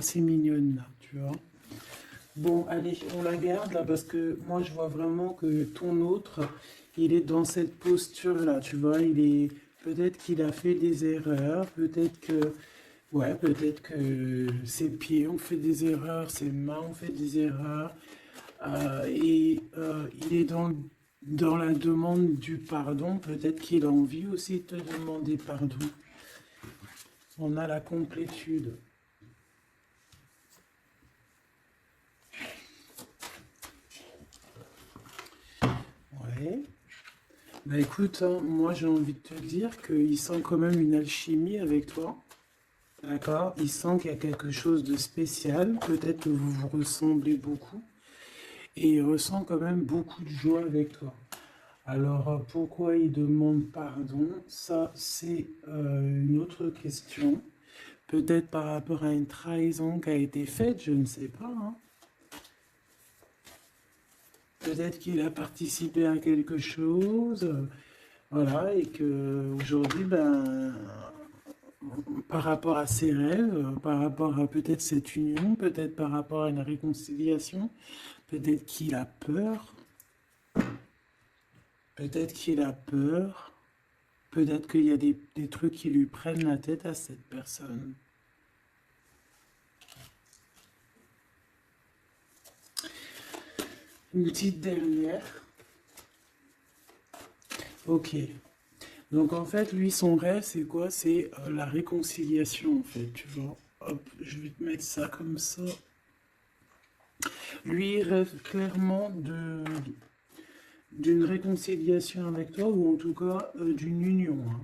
assez mignonne là, tu vois. Bon, allez, on la garde là parce que moi je vois vraiment que ton autre, il est dans cette posture-là, tu vois. Il est peut-être qu'il a fait des erreurs, peut-être que ses pieds ont fait des erreurs, ses mains ont fait des erreurs, il est dans la demande du pardon. Peut-être qu'il a envie aussi de te demander pardon. On a la complétude. Ouais. Bah écoute, hein, moi j'ai envie de te dire qu'il sent quand même une alchimie avec toi. D'accord? Il sent qu'il y a quelque chose de spécial. Peut-être que vous vous ressemblez beaucoup. Et il ressent quand même beaucoup de joie avec toi. Alors pourquoi il demande pardon? Ça, c'est une autre question. Peut-être par rapport à une trahison qui a été faite, je ne sais pas, hein. Peut-être qu'il a participé à quelque chose, voilà, et que aujourd'hui, ben, par rapport à ses rêves, par rapport à peut-être cette union, peut-être par rapport à une réconciliation, peut-être qu'il a peur, peut-être qu'il a peur, peut-être qu'il y a des trucs qui lui prennent la tête à cette personne. Une petite dernière. Ok. Donc en fait, lui, son rêve, c'est quoi? C'est la réconciliation, en fait, tu vois. Hop, je vais te mettre ça comme ça. Lui, il rêve clairement d'une réconciliation avec toi, ou en tout cas d'une union, hein.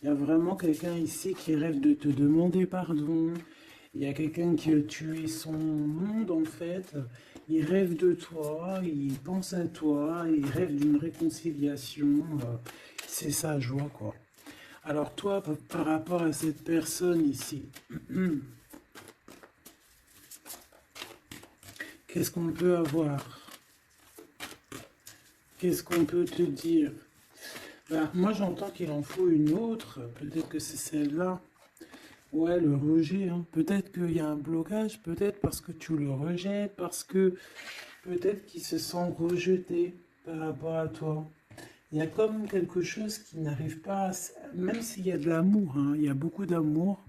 Il y a vraiment quelqu'un ici qui rêve de te demander pardon. Il y a quelqu'un qui a tué son monde, en fait. Il rêve de toi, il pense à toi, il rêve d'une réconciliation. C'est sa joie, quoi. Alors toi, par rapport à cette personne ici, qu'est-ce qu'on peut avoir? Qu'est-ce qu'on peut te dire? Ben, moi, j'entends qu'il en faut une autre. Peut-être que c'est celle-là. Ouais, le rejet, hein. Peut-être qu'il y a un blocage, peut-être parce que tu le rejettes, parce que peut-être qu'il se sent rejeté par rapport à toi. Il y a comme quelque chose qui n'arrive pas même s'il y a de l'amour, hein, il y a beaucoup d'amour,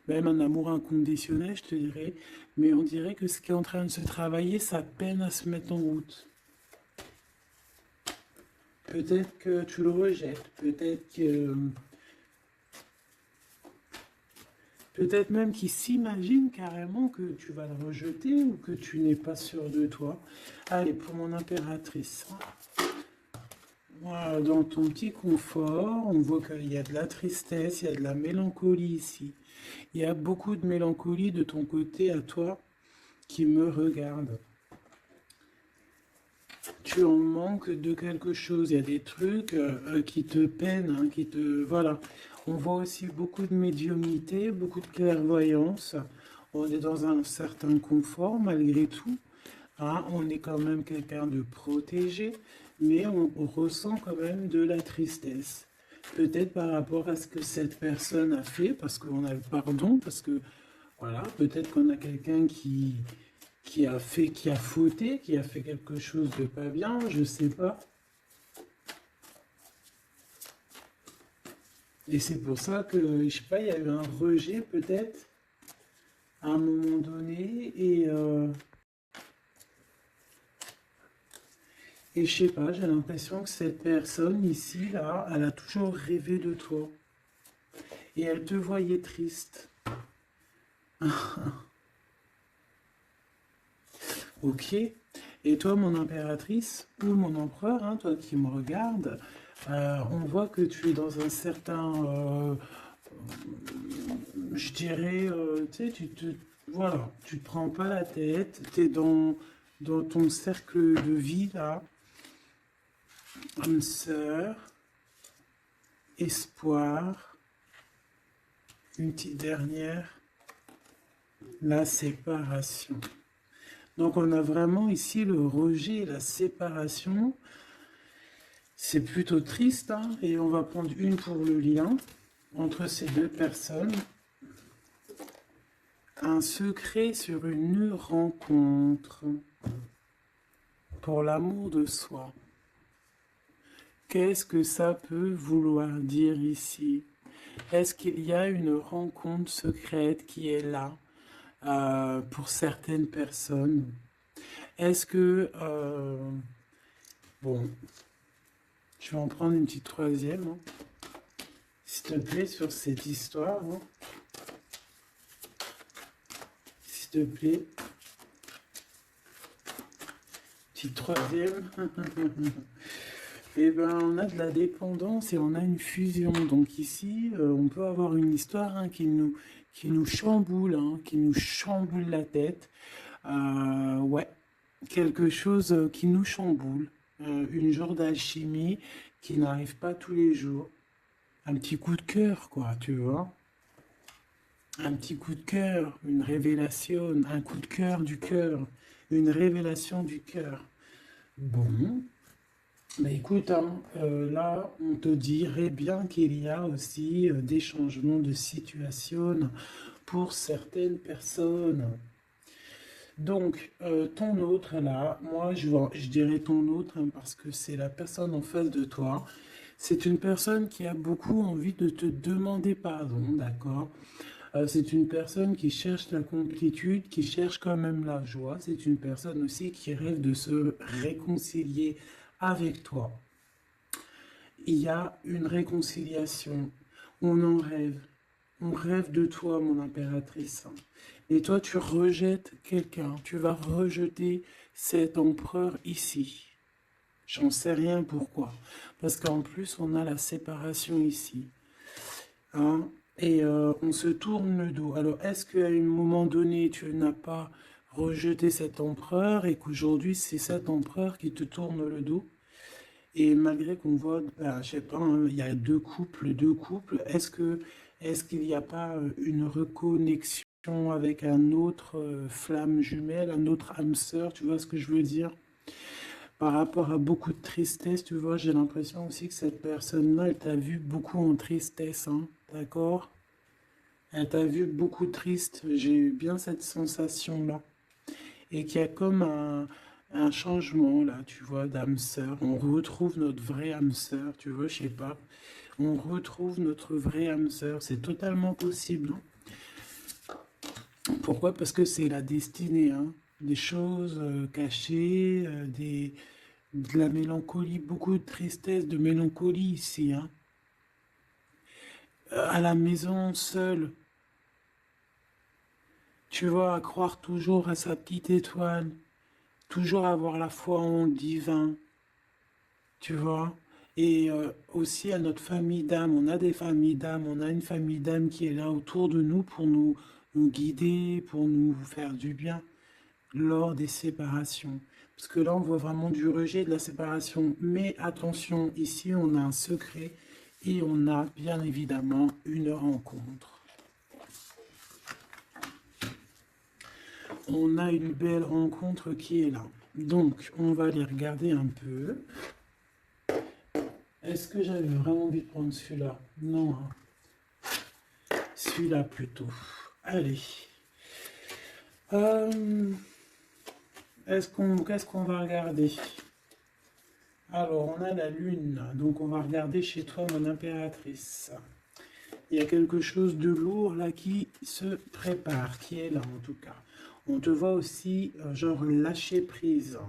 même un amour inconditionnel, je te dirais, mais on dirait que ce qui est en train de se travailler, ça peine à se mettre en route. Peut-être que tu le rejettes, peut-être même qu'il s'imagine carrément que tu vas le rejeter ou que tu n'es pas sûr de toi. Allez, pour mon impératrice. Voilà, dans ton petit confort, on voit qu'il y a de la tristesse, il y a de la mélancolie ici. Il y a beaucoup de mélancolie de ton côté à toi qui me regarde. Tu en manques de quelque chose. Il y a des trucs qui te peinent, hein, qui te... Voilà. On voit aussi beaucoup de médiumnité, beaucoup de clairvoyance. On est dans un certain confort malgré tout, hein. On est quand même quelqu'un de protégé, mais on ressent quand même de la tristesse. Peut-être par rapport à ce que cette personne a fait, parce qu'on a le pardon, parce que, voilà, peut-être qu'on a quelqu'un qui a fauté, qui a fait quelque chose de pas bien, je sais pas. Et c'est pour ça que, je sais pas, il y a eu un rejet peut-être à un moment donné, et je sais pas, j'ai l'impression que cette personne ici, là, elle a toujours rêvé de toi. Et elle te voyait triste. Ok. Et toi, mon impératrice, ou mon empereur, hein, toi qui me regardes, on voit que tu es dans un certain, je dirais, tu sais, voilà, tu te prends pas la tête, tu es dans ton cercle de vie, là, âme sœur, espoir, une petite dernière, la séparation. Donc on a vraiment ici le rejet et la séparation. C'est plutôt triste, hein, et on va prendre une pour le lien entre ces deux personnes. Un secret sur une rencontre. Pour l'amour de soi. Qu'est-ce que ça peut vouloir dire ici? Est-ce qu'il y a une rencontre secrète qui est là pour certaines personnes? Est-ce que... bon, je vais en prendre une petite troisième, hein, s'il te plaît, sur cette histoire. Hein. S'il te plaît. Petite troisième. Et ben, on a de la dépendance et on a une fusion. Donc ici, on peut avoir une histoire hein, qui nous chamboule, hein, qui nous chamboule la tête. Ouais, quelque chose qui nous chamboule. Une genre d'alchimie qui n'arrive pas tous les jours. Un petit coup de cœur, quoi, tu vois. Un petit coup de cœur, une révélation, un coup de cœur du cœur, une révélation du cœur. Bon, bah écoute, hein, là, on te dirait bien qu'il y a aussi des changements de situation pour certaines personnes. Donc, ton autre, là, moi, je dirais ton autre, hein, parce que c'est la personne en face de toi. C'est une personne qui a beaucoup envie de te demander pardon, d'accord? C'est une personne qui cherche la complétude, qui cherche quand même la joie. C'est une personne aussi qui rêve de se réconcilier avec toi. Il y a une réconciliation. On en rêve. On rêve de toi, mon impératrice. Et toi, tu rejettes quelqu'un. Tu vas rejeter cet empereur ici. J'en sais rien pourquoi. Parce qu'en plus, on a la séparation ici. Hein? Et on se tourne le dos. Alors, est-ce qu'à un moment donné, tu n'as pas rejeté cet empereur et qu'aujourd'hui, c'est cet empereur qui te tourne le dos? Et malgré qu'on voit, ben, je sais pas, hein, il y a deux couples, est-ce qu'il n'y a pas une reconnexion avec un autre flamme jumelle, un autre âme sœur, tu vois ce que je veux dire? Par rapport à beaucoup de tristesse, tu vois, j'ai l'impression aussi que cette personne-là, elle t'a vu beaucoup en tristesse, hein, d'accord? Elle t'a vu beaucoup triste, j'ai eu bien cette sensation-là. Et qu'il y a comme un changement, là, tu vois, d'âme sœur. On retrouve notre vraie âme sœur, tu vois, je sais pas. On retrouve notre vraie âme sœur, c'est totalement possible. Pourquoi? Parce que c'est la destinée, hein. Des choses cachées, de la mélancolie, beaucoup de tristesse, de mélancolie ici, hein. À la maison, seule, tu vois, à croire toujours à sa petite étoile, toujours avoir la foi en le divin, tu vois. Et aussi à notre famille d'âme, on a des familles d'âme, on a une famille d'âme qui est là autour de nous pour nous guider, pour nous faire du bien lors des séparations. Parce que là, on voit vraiment du rejet de la séparation. Mais attention, ici, on a un secret et on a bien évidemment une rencontre. On a une belle rencontre qui est là. Donc, on va aller regarder un peu. Est-ce que j'avais vraiment envie de prendre celui-là? Non, hein. Celui-là plutôt. Allez. Qu'est-ce qu'on va regarder? Alors, on a la lune. Donc, on va regarder chez toi, mon impératrice. Il y a quelque chose de lourd là qui se prépare, qui est là en tout cas. On te voit aussi, genre, lâcher prise.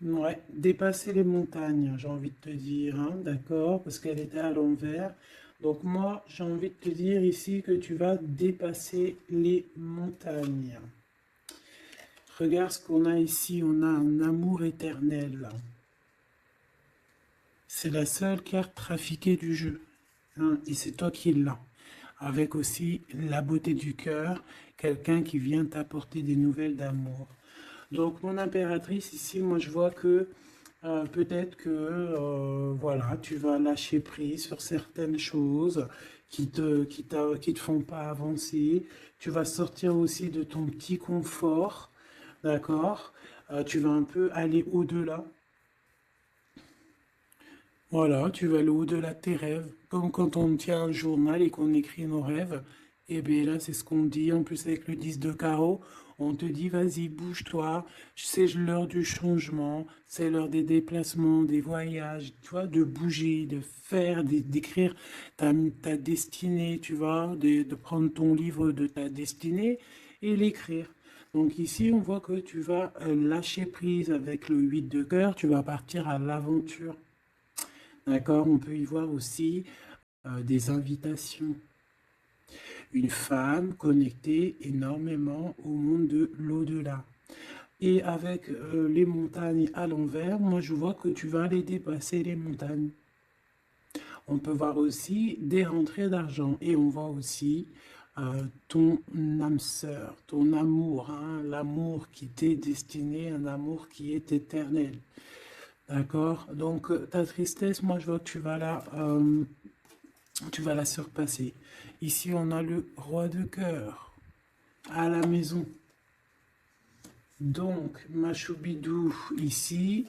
Ouais, dépasser les montagnes, j'ai envie de te dire, hein, d'accord, parce qu'elle était à l'envers. Donc moi, j'ai envie de te dire ici que tu vas dépasser les montagnes. Regarde ce qu'on a ici, on a un amour éternel. C'est la seule carte trafiquée du jeu, hein, et c'est toi qui l'as. Avec aussi la beauté du cœur, quelqu'un qui vient t'apporter des nouvelles d'amour. Donc, mon impératrice, ici, moi, je vois que peut-être que, voilà, tu vas lâcher prise sur certaines choses qui te font pas avancer. Tu vas sortir aussi de ton petit confort, d'accord? Tu vas un peu aller au-delà. Voilà, tu vas aller au-delà de tes rêves. Comme quand on tient un journal et qu'on écrit nos rêves, Et bien là, c'est ce qu'on dit. En plus, avec le 10 de carreau, on te dit, vas-y, bouge-toi. C'est l'heure du changement. C'est l'heure des déplacements, des voyages, tu vois, de bouger, de faire, d'écrire ta destinée, tu vois, de prendre ton livre de ta destinée et l'écrire. Donc ici, on voit que tu vas lâcher prise avec le 8 de cœur. Tu vas partir à l'aventure. D'accord? On peut y voir aussi des invitations. Une femme connectée énormément au monde de l'au-delà. Et avec les montagnes à l'envers, moi je vois que tu vas aller dépasser les montagnes. On peut voir aussi des rentrées d'argent et on voit aussi ton âme sœur, ton amour, hein, l'amour qui t'est destiné, un amour qui est éternel. D'accord? Donc ta tristesse, moi je vois que tu vas la surpasser. Ici on a le roi de cœur à la maison. Donc, ma choubidou, ici,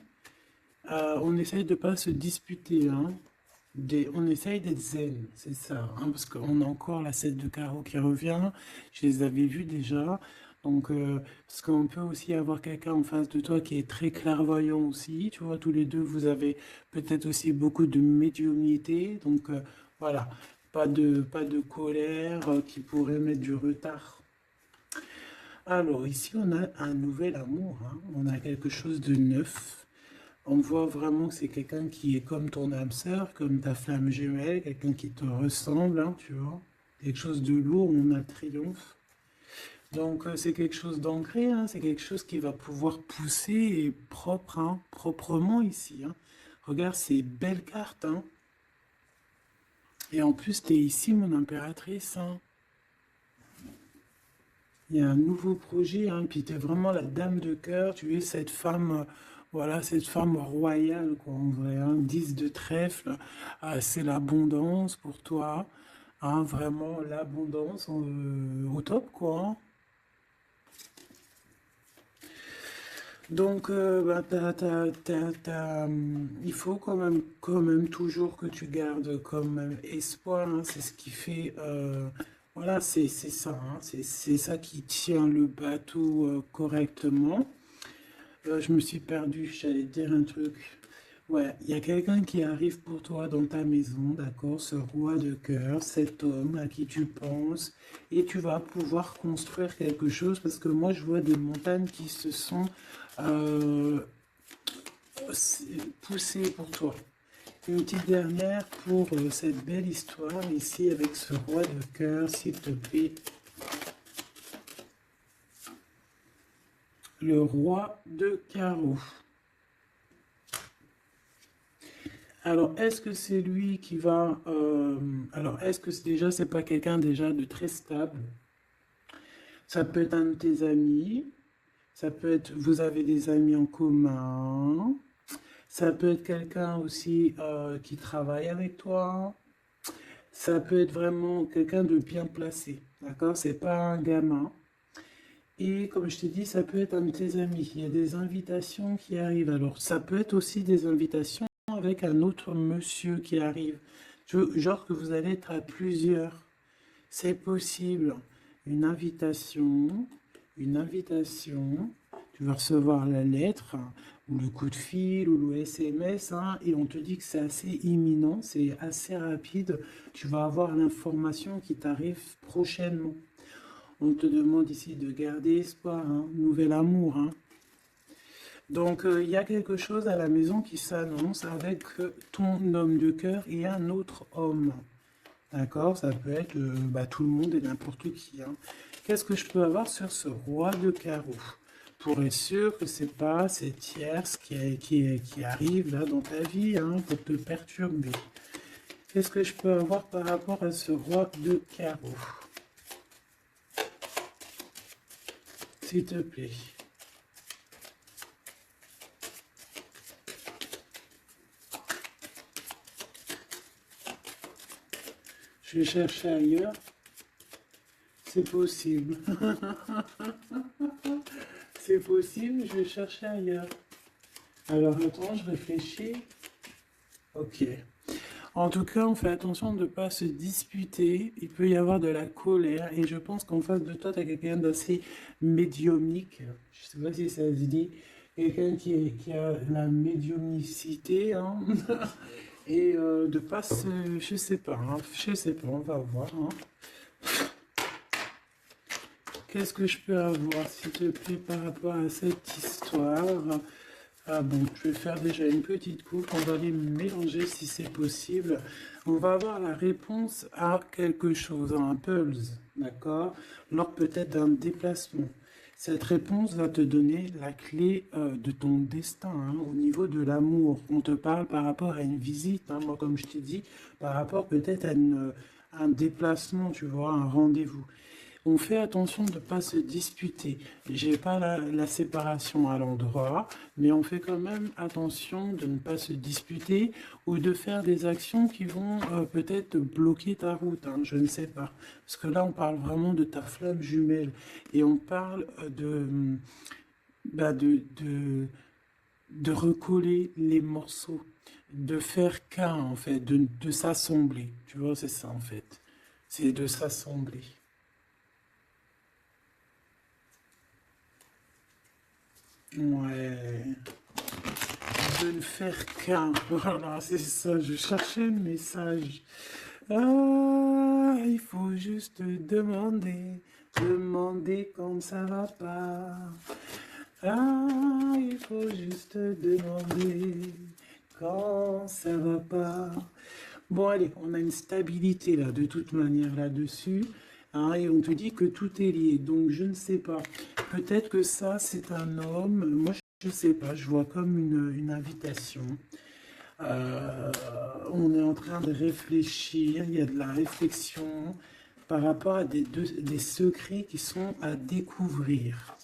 on essaye de ne pas se disputer, hein. On essaye d'être zen, c'est ça, hein, parce qu'on a encore la 7 de carreau qui revient, je les avais vus déjà, donc, parce qu'on peut aussi avoir quelqu'un en face de toi qui est très clairvoyant aussi, tu vois, tous les deux, vous avez peut-être aussi beaucoup de médiumnité, donc voilà, pas de colère qui pourrait mettre du retard. Alors, ici, on a un nouvel amour, hein. On a quelque chose de neuf. On voit vraiment que c'est quelqu'un qui est comme ton âme sœur, comme ta flamme jumelle, quelqu'un qui te ressemble, hein, tu vois. Quelque chose de lourd, on a le triomphe. Donc, c'est quelque chose d'ancré, hein. C'est quelque chose qui va pouvoir pousser et propre, hein, proprement ici, hein. Regarde ces belles cartes, hein. Et en plus, tu es ici, mon impératrice, hein. Il y a un nouveau projet, hein, puis tu es vraiment la dame de cœur, tu es cette femme, voilà, cette femme royale, quoi, en vrai, hein, 10 de trèfle, c'est l'abondance pour toi, hein, vraiment l'abondance au top, quoi, hein. Donc, bah, il faut quand même toujours que tu gardes comme même espoir, hein, c'est ce qui fait, voilà, c'est ça, hein, c'est ça qui tient le bateau correctement. Je me suis perdu, j'allais te dire un truc. Ouais, il y a quelqu'un qui arrive pour toi dans ta maison, d'accord? Ce roi de cœur, cet homme à qui tu penses, et tu vas pouvoir construire quelque chose parce que moi je vois des montagnes qui se sont euh, poussées pour toi. Une petite dernière pour cette belle histoire ici avec ce roi de cœur, s'il te plaît. Le roi de carreau. Alors, est-ce que c'est lui qui va... alors, est-ce que déjà, c'est pas quelqu'un déjà de très stable? Ça peut être un de tes amis. Ça peut être... Vous avez des amis en commun. Ça peut être quelqu'un aussi qui travaille avec toi. Ça peut être vraiment quelqu'un de bien placé. D'accord? C'est pas un gamin. Et comme je t'ai dit, ça peut être un de tes amis. Il y a des invitations qui arrivent. Alors, ça peut être aussi des invitations avec un autre monsieur qui arrive. Genre que vous allez être à plusieurs. C'est possible. Une invitation, une invitation. Tu vas recevoir la lettre, hein, ou le coup de fil, ou le SMS, hein, et on te dit que c'est assez imminent, c'est assez rapide. Tu vas avoir l'information qui t'arrive prochainement. On te demande ici de garder espoir, hein, nouvel amour, hein. Donc, il y a quelque chose à la maison qui s'annonce avec ton homme de cœur et un autre homme. D'accord? Ça peut être bah, tout le monde et n'importe qui, hein. Qu'est-ce que je peux avoir sur ce roi de carreau? Pour être sûr que c'est pas cette tierce qui arrive là dans ta vie, hein, pour te perturber. Qu'est-ce que je peux avoir par rapport à ce roi de carreau? S'il te plaît. Je vais chercher ailleurs. C'est possible. C'est possible, je vais chercher ailleurs. Alors attends, je réfléchis. Ok. En tout cas, on fait attention de ne pas se disputer. Il peut y avoir de la colère. Et je pense qu'en face de toi, tu as quelqu'un d'assez médiumnique. Je sais pas si ça se dit. Quelqu'un qui a la médiumnicité, hein. Et de pas se... Je sais pas, hein. Je sais pas, on va voir, hein. Qu'est-ce que je peux avoir, s'il te plaît, par rapport à cette histoire? Ah bon, je vais faire déjà une petite coupe, on va les mélanger si c'est possible. On va avoir la réponse à quelque chose, à un puzzle, d'accord? Lors peut-être d'un déplacement. Cette réponse va te donner la clé de ton destin, hein, au niveau de l'amour. On te parle par rapport à une visite, hein, moi comme je t'ai dit, par rapport peut-être à un déplacement, tu vois, un rendez-vous. On fait attention de ne pas se disputer. J'ai pas la séparation à l'endroit, mais on fait quand même attention de ne pas se disputer ou de faire des actions qui vont peut-être bloquer ta route, hein, je ne sais pas. Parce que là, on parle vraiment de ta flamme jumelle et on parle bah, de recoller les morceaux, de faire qu'un en fait, de s'assembler. Tu vois, c'est ça en fait. C'est de s'assembler. Ouais, de ne faire qu'un. Voilà, c'est ça. Je cherchais le message. Ah, il faut juste demander, demander quand ça va pas. Ah, il faut juste demander quand ça va pas. Bon, allez, on a une stabilité là, de toute manière là-dessus. Hein, et on te dit que tout est lié. Donc, je ne sais pas. Peut-être que ça, c'est un homme. Moi, je ne sais pas. Je vois comme une invitation. Euh, on est en train de réfléchir. Il y a de la réflexion par rapport à des secrets qui sont à découvrir.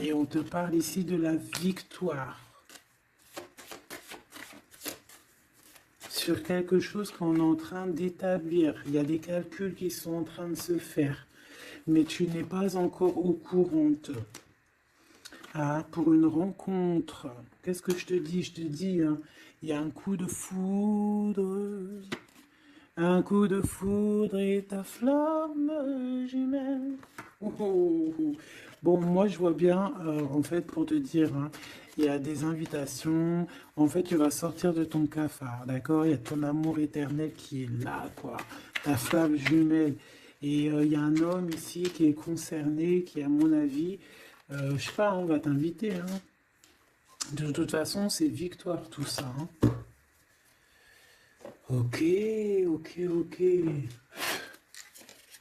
Et on te parle ici de la victoire sur quelque chose qu'on est en train d'établir. Il y a des calculs qui sont en train de se faire, mais tu n'es pas encore au courant. Ah, pour une rencontre, qu'est-ce que je te dis? Je te dis, hein, il y a un coup de foudre et ta flamme jumelle. Oh, oh, oh. Bon, moi je vois bien, en fait, pour te dire, hein, il y a des invitations. En fait, tu vas sortir de ton cafard, d'accord? Il y a ton amour éternel qui est là, quoi. Ta flamme jumelle. Et il y a un homme ici qui est concerné, qui, à mon avis, je sais pas, on va t'inviter, hein. De toute façon, c'est victoire tout ça, hein. Ok, ok, ok.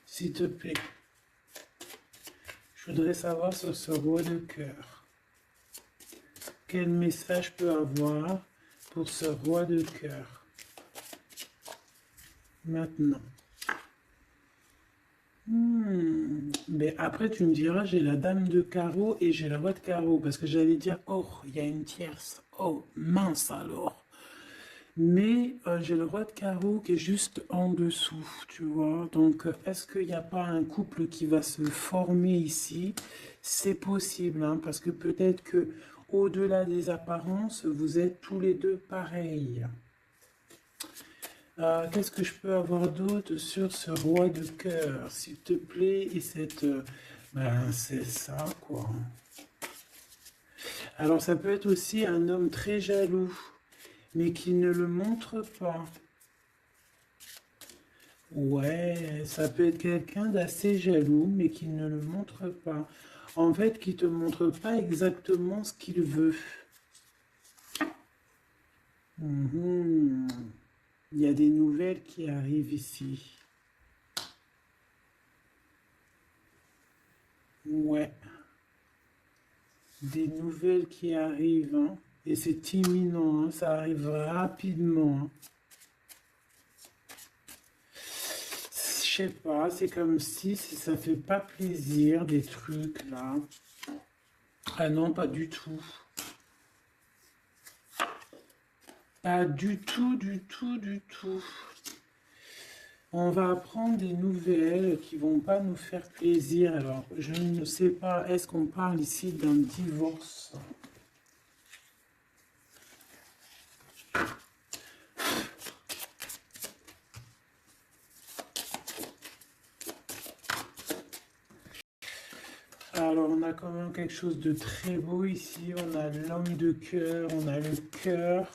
S'il te plaît, je voudrais savoir sur ce roi de cœur. Quel message je peux avoir pour ce roi de cœur? Maintenant. Mais après, tu me diras, j'ai la dame de carreau et j'ai la roi de carreau. Parce que j'allais dire, oh, il y a une tierce. Oh, mince alors. Mais j'ai le roi de carreau qui est juste en dessous, tu vois. Donc, est-ce qu'il n'y a pas un couple qui va se former ici? C'est possible, hein, parce que peut-être que au-delà des apparences, vous êtes tous les deux pareils. Qu'est-ce que je peux avoir d'autre sur ce roi de cœur, s'il te plaît? Et cette... ben, c'est ça, quoi. Alors, ça peut être aussi un homme très jaloux, mais qui ne le montre pas. Ouais, ça peut être quelqu'un d'assez jaloux, mais qui ne le montre pas. En fait, qui te montre pas exactement ce qu'il veut. Mhm. Il y a des nouvelles qui arrivent ici. Ouais, des nouvelles qui arrivent, hein. Et c'est imminent, hein, ça arrive rapidement, hein. Je sais pas, c'est comme si ça fait pas plaisir, des trucs là. Ah non, pas du tout. Pas du tout, du tout, du tout. On va apprendre des nouvelles qui vont pas nous faire plaisir. Alors, je ne sais pas, est-ce qu'on parle ici d'un divorce? Alors, on a quand même quelque chose de très beau ici. On a l'homme de cœur, on a le cœur,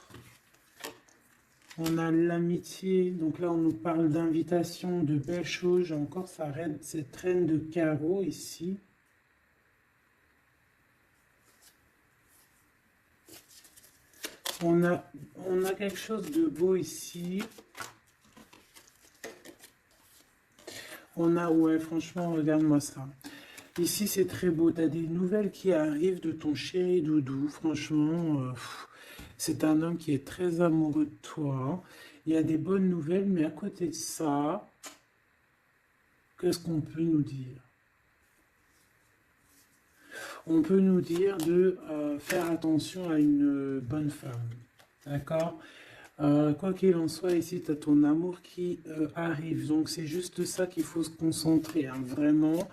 on a l'amitié. Donc là, on nous parle d'invitation, de belles choses. J'ai encore cette reine de carreau ici. On a quelque chose de beau ici. Ouais, franchement, regarde-moi ça. Ici, c'est très beau. Tu as des nouvelles qui arrivent de ton chéri doudou. Franchement, c'est un homme qui est très amoureux de toi. Il y a des bonnes nouvelles, mais à côté de ça, qu'est-ce qu'on peut nous dire? On peut nous dire de faire attention à une bonne femme. D'accord? Quoi qu'il en soit, ici, tu as ton amour qui arrive. Donc, c'est juste ça qu'il faut se concentrer, hein, vraiment.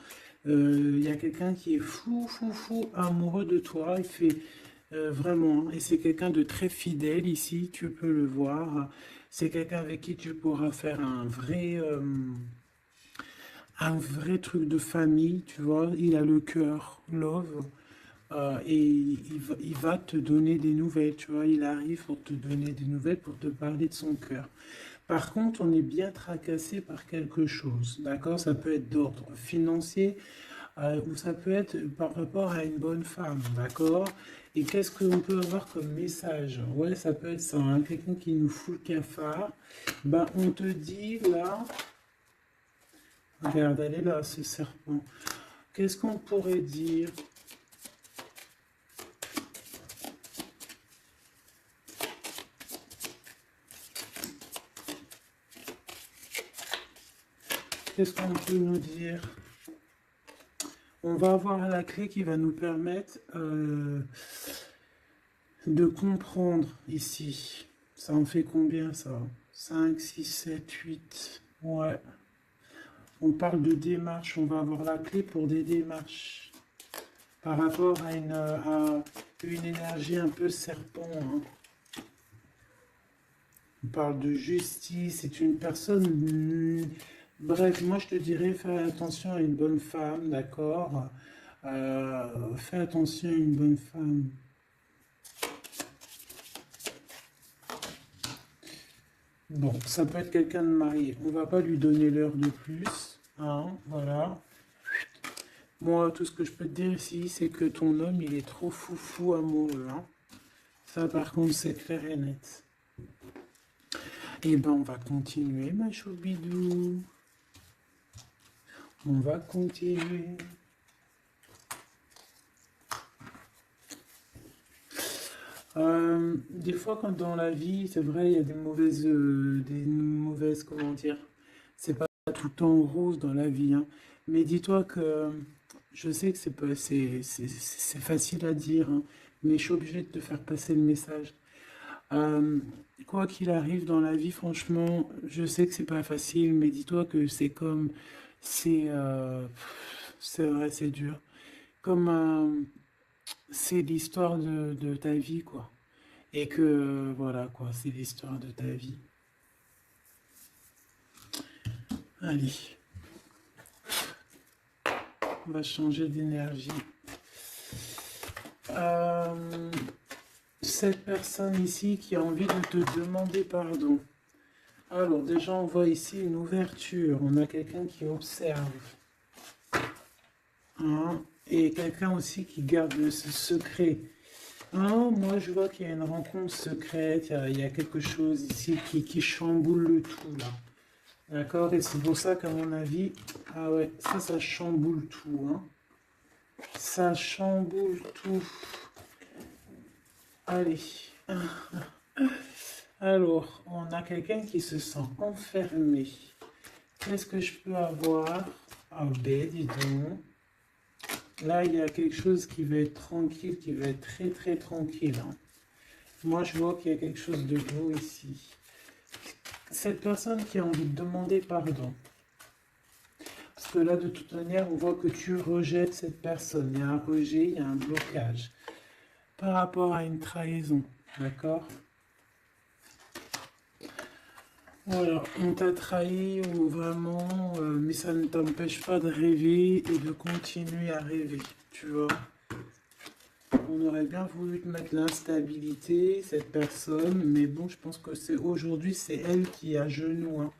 Il y a quelqu'un qui est fou, fou, fou amoureux de toi. Il fait vraiment, hein, et c'est quelqu'un de très fidèle ici, tu peux le voir. C'est quelqu'un avec qui tu pourras faire un vrai truc de famille, tu vois. Il a le cœur, love. Et il va te donner des nouvelles, tu vois, il arrive pour te donner des nouvelles, pour te parler de son cœur. Par contre, on est bien tracassé par quelque chose, d'accord? Ça peut être d'ordre financier, ou ça peut être par rapport à une bonne femme, d'accord? Et qu'est-ce qu'on peut avoir comme message? Ouais, ça peut être ça, hein, quelqu'un qui nous fout le cafard. Ben, on te dit là, regarde, elle est là, ce serpent. Qu'est-ce qu'on pourrait dire? Qu'est-ce qu'on peut nous dire? On va avoir la clé qui va nous permettre de comprendre ici. Ça en fait combien ça? 5, 6, 7, 8. Ouais. On parle de démarche. On va avoir la clé pour des démarches. Par rapport à une énergie un peu serpent, hein. On parle de justice. C'est une personne... Bref, moi je te dirais, fais attention à une bonne femme, d'accord? Fais attention à une bonne femme. Bon, ça peut être quelqu'un de marié. On va pas lui donner l'heure de plus, hein, voilà. Moi, tout ce que je peux te dire ici, c'est que ton homme, il est trop fou amoureux, hein. Ça, par contre, c'est clair et net. Eh ben, on va continuer, ma choubidou. On va continuer. Des fois, quand dans la vie, c'est vrai, il y a des mauvaises, comment dire, c'est pas tout le temps rose dans la vie, hein. Mais dis-toi que je sais que c'est facile à dire, hein, mais je suis obligé de te faire passer le message. Euh, Quoi qu'il arrive dans la vie, franchement, je sais que c'est pas facile, mais dis-toi que c'est, euh, c'est vrai, c'est dur. Comme c'est l'histoire de ta vie, quoi. Et que voilà, quoi, c'est l'histoire de ta vie. Allez, on va changer d'énergie. Cette personne ici qui a envie de te demander pardon. Alors déjà, on voit ici une ouverture. On a quelqu'un qui observe, hein, et quelqu'un aussi qui garde le secret. Hein, moi, je vois qu'il y a une rencontre secrète. Il y a quelque chose ici qui chamboule le tout, là. D'accord? Et c'est pour ça qu'à mon avis, ah ouais, ça chamboule tout, hein. Ça chamboule tout. Allez. Alors, on a quelqu'un qui se sent enfermé. Qu'est-ce que je peux avoir? Ah ben, dis donc. Là, il y a quelque chose qui va être tranquille, qui va être très très tranquille, hein. Moi, je vois qu'il y a quelque chose de beau ici. Cette personne qui a envie de demander pardon. Parce que là, de toute manière, on voit que tu rejettes cette personne. Il y a un rejet, il y a un blocage. Par rapport à une trahison. D'accord? Voilà, on t'a trahi ou vraiment, mais ça ne t'empêche pas de rêver et de continuer à rêver, tu vois. On aurait bien voulu te mettre l'instabilité, cette personne, mais bon, je pense que c'est aujourd'hui, c'est elle qui est à genoux, hein.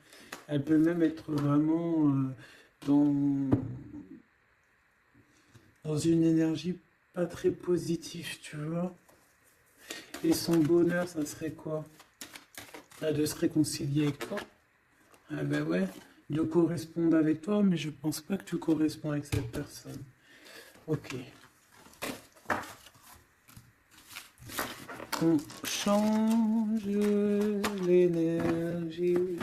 Elle peut même être vraiment dans, dans une énergie pas très positive, tu vois. Et son bonheur, ça serait quoi? De se réconcilier avec toi. Ah ben ouais, de correspondre avec toi, mais je pense pas que tu corresponds avec cette personne. Ok. On change l'énergie,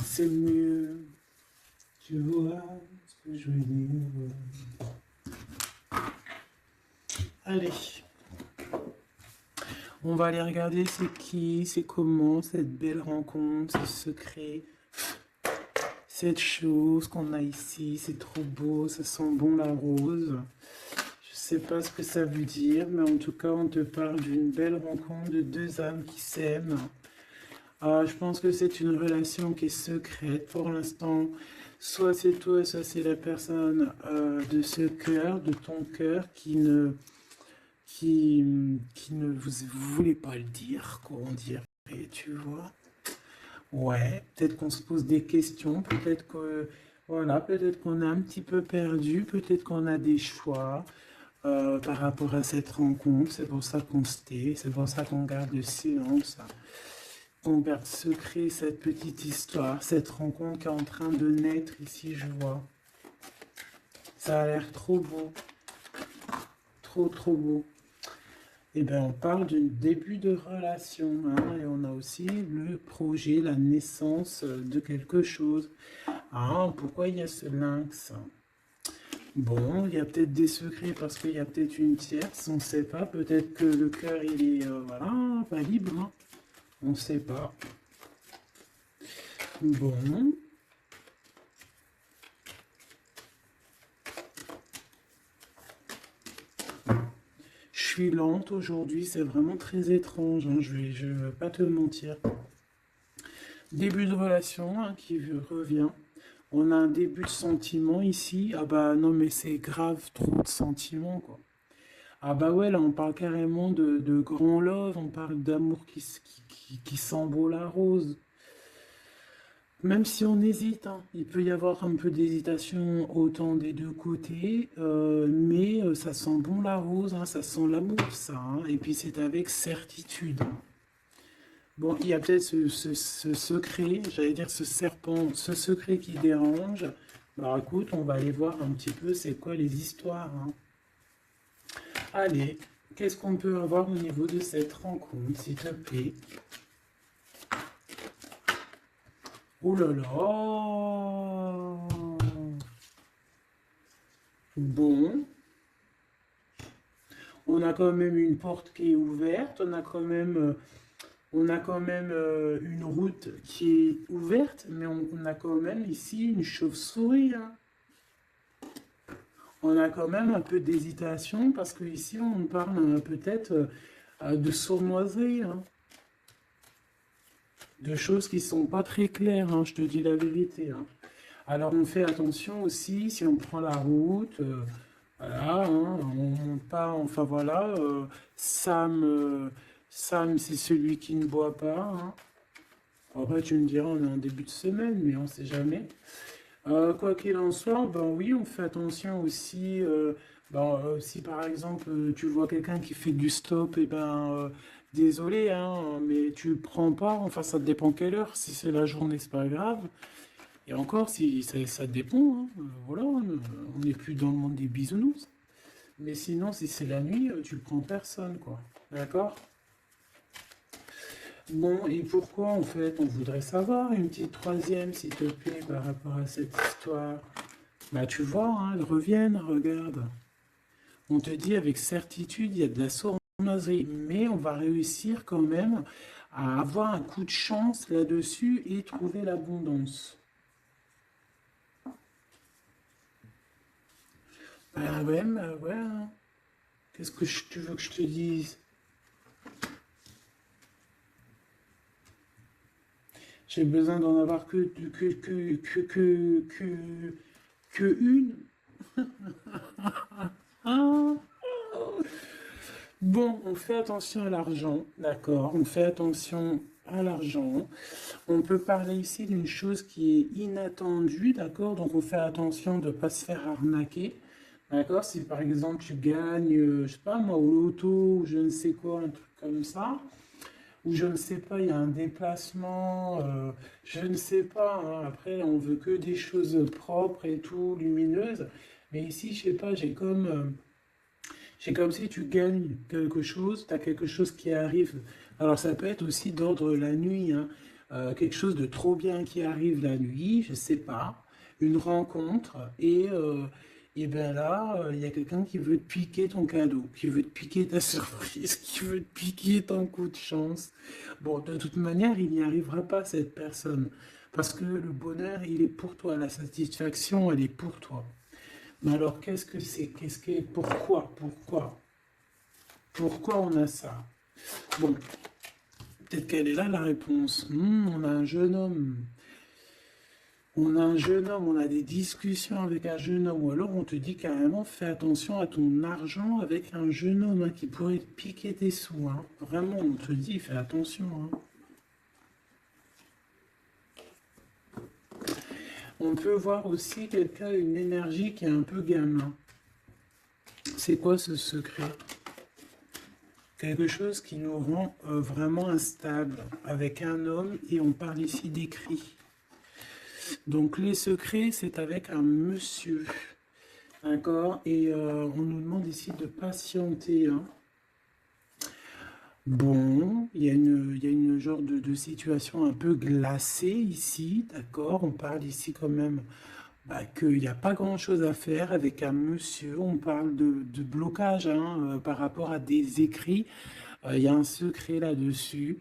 c'est mieux. Tu vois ce que je veux dire. Allez, on va aller regarder c'est qui, c'est comment, cette belle rencontre, ce secret, cette chose qu'on a ici. C'est trop beau, ça sent bon la rose. Je sais pas ce que ça veut dire, mais en tout cas, on te parle d'une belle rencontre de deux âmes qui s'aiment. Ah, je pense que c'est une relation qui est secrète pour l'instant. Soit c'est toi, soit c'est la personne de ce cœur, de ton cœur, qui ne vous voulez pas le dire, quoi, on dirait, tu vois. Ouais, peut-être qu'on se pose des questions, peut-être que, voilà, peut-être qu'on est un petit peu perdu, peut-être qu'on a des choix par rapport à cette rencontre. C'est pour ça qu'on se tait, c'est pour ça qu'on garde le silence, qu'on garde secret cette petite histoire, cette rencontre qui est en train de naître ici, je vois. Ça a l'air trop beau, trop trop beau. Eh bien, on parle d'un début de relation, hein, et on a aussi le projet, la naissance de quelque chose. Ah, pourquoi il y a ce lynx? Bon, il y a peut-être des secrets parce qu'il y a peut-être une tierce, on ne sait pas. Peut-être que le cœur, il est, voilà, pas libre, hein. On ne sait pas. Bon, je suis lente aujourd'hui, c'est vraiment très étrange, hein, je vais pas te mentir. Début de relation hein, qui revient. On a un début de sentiment ici. Ah bah non, mais c'est grave, trop de sentiments, quoi. Ah bah ouais, là, on parle carrément de grand love, on parle d'amour qui sent beau la rose. Même si on hésite, hein, il peut y avoir un peu d'hésitation autant des deux côtés, mais ça sent bon la rose, hein, ça sent l'amour, ça, hein, et puis c'est avec certitude. Bon, il y a peut-être ce secret, j'allais dire ce serpent, ce secret qui dérange. Alors écoute, on va aller voir un petit peu c'est quoi les histoires, hein. Allez, qu'est-ce qu'on peut avoir au niveau de cette rencontre, s'il te plaît? Oh là là! Bon, on a quand même une porte qui est ouverte, on a quand même une route qui est ouverte, mais on a quand même ici une chauve-souris, hein. On a quand même un peu d'hésitation parce que ici on parle peut-être de sournoiserie, hein, de choses qui sont pas très claires, hein, je te dis la vérité, hein. Alors on fait attention aussi si on prend la route, voilà, hein, on monte pas, enfin voilà, Sam c'est celui qui ne boit pas, hein. Après tu me diras on est en début de semaine, mais on sait jamais. Quoi qu'il en soit, ben oui, on fait attention aussi. Si par exemple tu vois quelqu'un qui fait du stop, et ben désolé, hein, mais tu le prends pas. Enfin, ça dépend quelle heure. Si c'est la journée, c'est pas grave. Et encore, si ça dépend, hein, voilà, on n'est plus dans le monde des bisounours. Mais sinon, si c'est la nuit, tu le prends personne, quoi. D'accord? Bon, et pourquoi en fait on voudrait savoir une petite troisième, s'il te plaît, par rapport à cette histoire? Bah tu vois, hein, elles reviennent, regarde. On te dit avec certitude, il y a de la sournoiserie, mais on va réussir quand même à avoir un coup de chance là-dessus et trouver l'abondance. Bah ouais, hein. Qu'est-ce que tu veux que je te dise? J'ai besoin d'en avoir que une. Ah. Bon, on fait attention à l'argent, d'accord? On fait attention à l'argent. On peut parler ici d'une chose qui est inattendue, d'accord? Donc on fait attention de ne pas se faire arnaquer, d'accord? Si par exemple tu gagnes, je sais pas moi, au loto, ou je ne sais quoi, un truc comme ça, ou je ne sais pas, il y a un déplacement, je ne sais pas, hein. Après on veut que des choses propres et tout, lumineuses. Mais ici, je sais pas, c'est comme si tu gagnes quelque chose, tu as quelque chose qui arrive. Alors ça peut être aussi d'ordre la nuit, hein. Quelque chose de trop bien qui arrive la nuit, je sais pas, une rencontre, et bien là, il y a quelqu'un qui veut te piquer ton cadeau, qui veut te piquer ta surprise, qui veut te piquer ton coup de chance. Bon, de toute manière, il n'y arrivera pas cette personne, parce que le bonheur, il est pour toi, la satisfaction, elle est pour toi. Mais alors, qu'est-ce que c'est? Pourquoi? Pourquoi on a ça? Bon, peut-être qu'elle est là la réponse. On a un jeune homme. On a un jeune homme, on a des discussions avec un jeune homme. Ou alors on te dit carrément, fais attention à ton argent avec un jeune homme, hein, qui pourrait te piquer tes sous, hein. Vraiment, on te dit, fais attention, hein. On peut voir aussi quelqu'un, une énergie qui est un peu gamin. C'est quoi ce secret? Quelque chose qui nous rend vraiment instable avec un homme, et on parle ici d'écrit. Donc les secrets, c'est avec un monsieur, d'accord? Et on nous demande ici de patienter, hein. Bon, il y a une genre de situation un peu glacée ici, d'accord? On parle ici quand même, bah, qu'il n'y a pas grand-chose à faire avec un monsieur. On parle de blocage, hein, par rapport à des écrits. Il y a un secret là-dessus,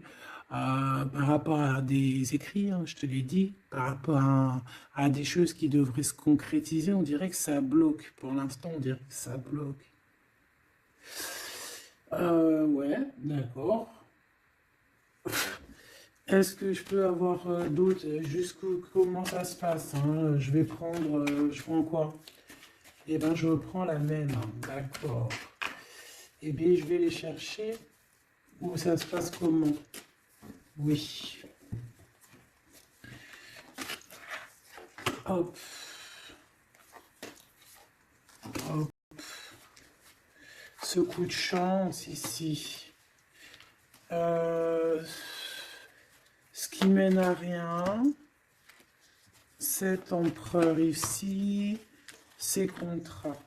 par rapport à des écrits, hein, je te l'ai dit, par rapport à des choses qui devraient se concrétiser. On dirait que ça bloque. Pour l'instant, on dirait que ça bloque. Ouais, d'accord. Est-ce que je peux avoir d'autres, jusqu'où, comment ça se passe, hein? Je vais prendre, je prends quoi? Eh ben, je reprends la même, hein. D'accord. Eh bien, je vais les chercher. Où ça se passe comment? Oui. Hop, hop. Ce coup de chance ici. Euh, ce qui mène à rien. Cet empereur ici. Ces contrats.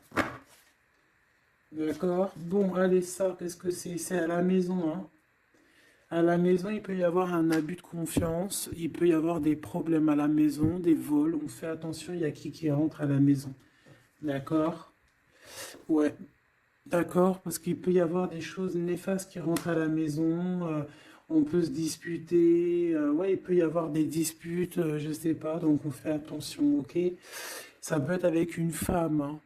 D'accord? Bon, allez, ça, qu'est-ce que c'est? C'est à la maison, hein. À la maison, il peut y avoir un abus de confiance, il peut y avoir des problèmes à la maison, des vols. On fait attention, il y a qui rentre à la maison. D'accord? Ouais, d'accord, parce qu'il peut y avoir des choses néfastes qui rentrent à la maison. On peut se disputer. Ouais, il peut y avoir des disputes, je sais pas, donc on fait attention, ok? Ça peut être avec une femme, hein.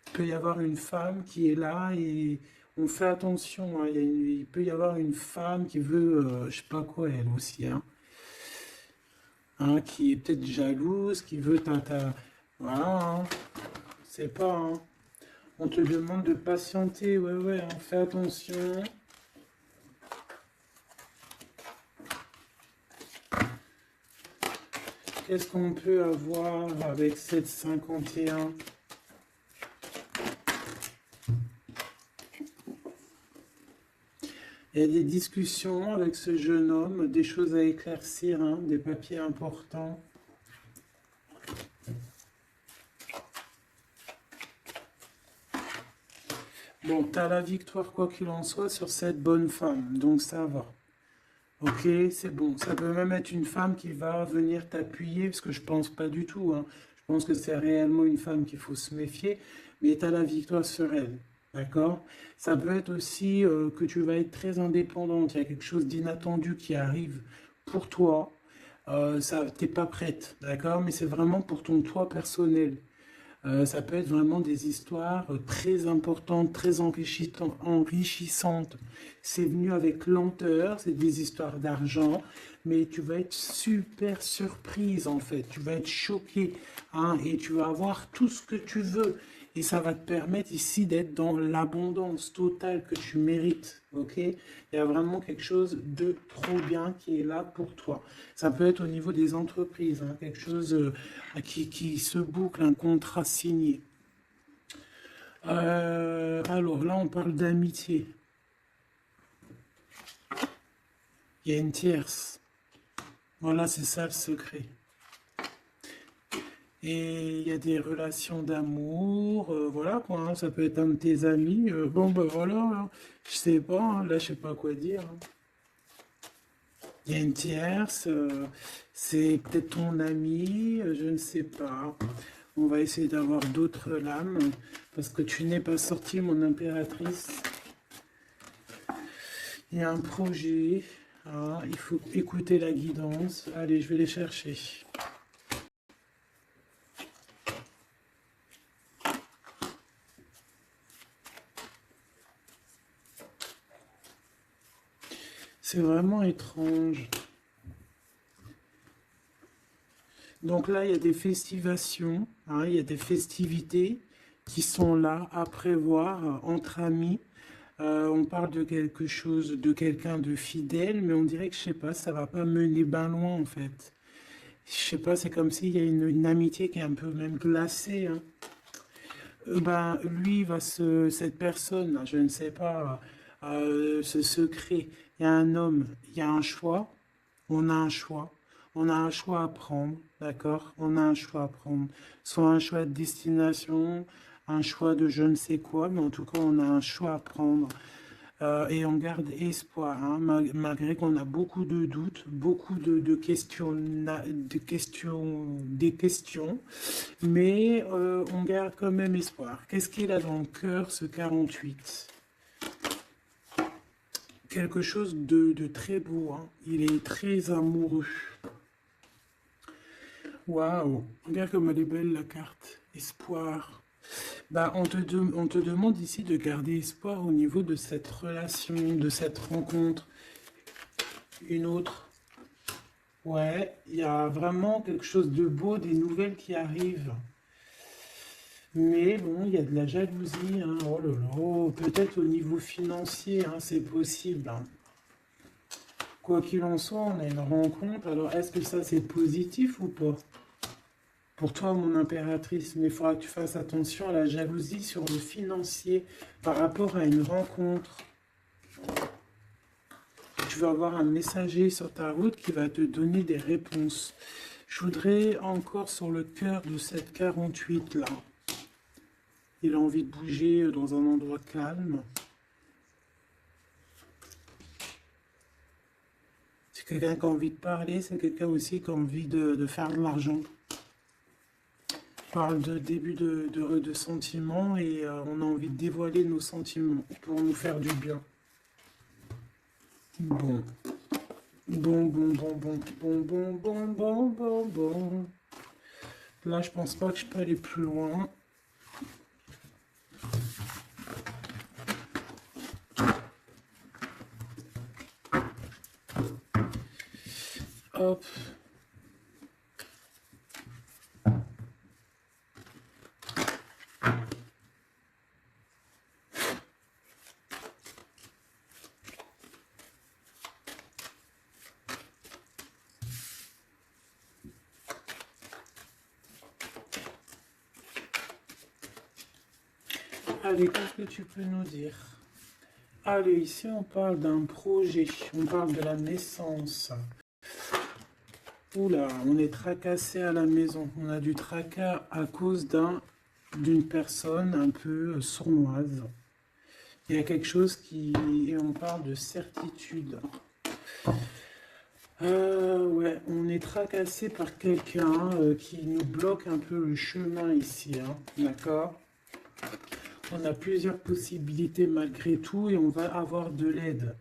Il peut y avoir une femme qui est là et on fait attention, hein. Il peut y avoir une femme qui veut, je sais pas quoi, elle aussi, hein. Hein, qui est peut-être jalouse, qui veut voilà, hein. C'est pas, hein. On te demande de patienter, ouais, ouais, hein. Fais attention. Qu'est-ce qu'on peut avoir avec cette 51? Il y a des discussions avec ce jeune homme, des choses à éclaircir, hein, des papiers importants. Bon, tu as la victoire quoi qu'il en soit sur cette bonne femme, donc ça va. Ok, c'est bon. Ça peut même être une femme qui va venir t'appuyer, parce que je pense pas du tout, hein. Je pense que c'est réellement une femme qu'il faut se méfier, mais tu as la victoire sur elle. D'accord? Ça peut être aussi que tu vas être très indépendante. Il y a quelque chose d'inattendu qui arrive pour toi. Ça, t'es pas prête, d'accord? Mais c'est vraiment pour ton toi personnel. Ça peut être vraiment des histoires très importantes, très enrichissantes. C'est venu avec lenteur, c'est des histoires d'argent, mais tu vas être super surprise en fait. Tu vas être choqué, hein, et tu vas avoir tout ce que tu veux. Et ça va te permettre ici d'être dans l'abondance totale que tu mérites. Ok? Il y a vraiment quelque chose de trop bien qui est là pour toi. Ça peut être au niveau des entreprises, hein, quelque chose qui se boucle, un contrat signé. Alors là, on parle d'amitié. Il y a une tierce. Voilà, c'est ça le secret. Et il y a des relations d'amour, voilà quoi, hein, ça peut être un de tes amis. Bon, ben voilà, hein, je sais pas, hein, là, je sais pas quoi dire, hein. Il y a une tierce, c'est peut-être ton ami, je ne sais pas. On va essayer d'avoir d'autres lames, parce que tu n'es pas sortie, mon impératrice. Il y a un projet, ah, il faut écouter la guidance. Allez, je vais les chercher. C'est vraiment étrange. Donc là, il y a des festivations, hein, il y a des festivités qui sont là à prévoir entre amis. On parle de quelque chose, de quelqu'un de fidèle, mais on dirait que, je sais pas, ça va pas mener ben loin en fait. Je sais pas, c'est comme s'il y a une amitié qui est un peu même glacée, hein. Ben, lui, cette personne, là, je ne sais pas, ce secret, il y a un homme, il y a un choix, on a un choix. On a un choix à prendre, d'accord? On a un choix à prendre. Soit un choix de destination, un choix de je ne sais quoi, mais en tout cas, on a un choix à prendre. Et on garde espoir, hein, malgré qu'on a beaucoup de doutes, beaucoup de questions, des questions, mais on garde quand même espoir. Qu'est-ce qu'il a dans le cœur, ce 48? Quelque chose de très beau, hein. Il est très amoureux. Waouh, regarde comme elle est belle la carte. Espoir. Bah, on te demande ici de garder espoir au niveau de cette relation, de cette rencontre. Une autre. Ouais, il y a vraiment quelque chose de beau, des nouvelles qui arrivent. Mais bon, il y a de la jalousie, hein. Oh là là, peut-être au niveau financier, hein, c'est possible, hein. Quoi qu'il en soit, on a une rencontre. Alors, est-ce que ça c'est positif ou pas? Pour toi, mon impératrice, mais il faudra que tu fasses attention à la jalousie sur le financier par rapport à une rencontre. Tu vas avoir un messager sur ta route qui va te donner des réponses. Je voudrais encore sur le cœur de cette 48 là. Il a envie de bouger dans un endroit calme. C'est quelqu'un qui a envie de parler, c'est quelqu'un aussi qui a envie de faire de l'argent. Parle de début de sentiments et on a envie de dévoiler nos sentiments pour nous faire du bien. Bon. Bon, bon, bon, bon, bon, bon, bon, bon, bon, bon. Là, je pense pas que je peux aller plus loin. Hop. Allez, qu'est-ce que tu peux nous dire? Allez, ici on parle d'un projet, on parle de la naissance. Oula, on est tracassé à la maison. On a du tracas à cause d'une personne un peu sournoise. Il y a quelque chose et on parle de certitude. Ouais, on est tracassé par quelqu'un qui nous bloque un peu le chemin ici, hein, d'accord? On a plusieurs possibilités malgré tout et on va avoir de l'aide.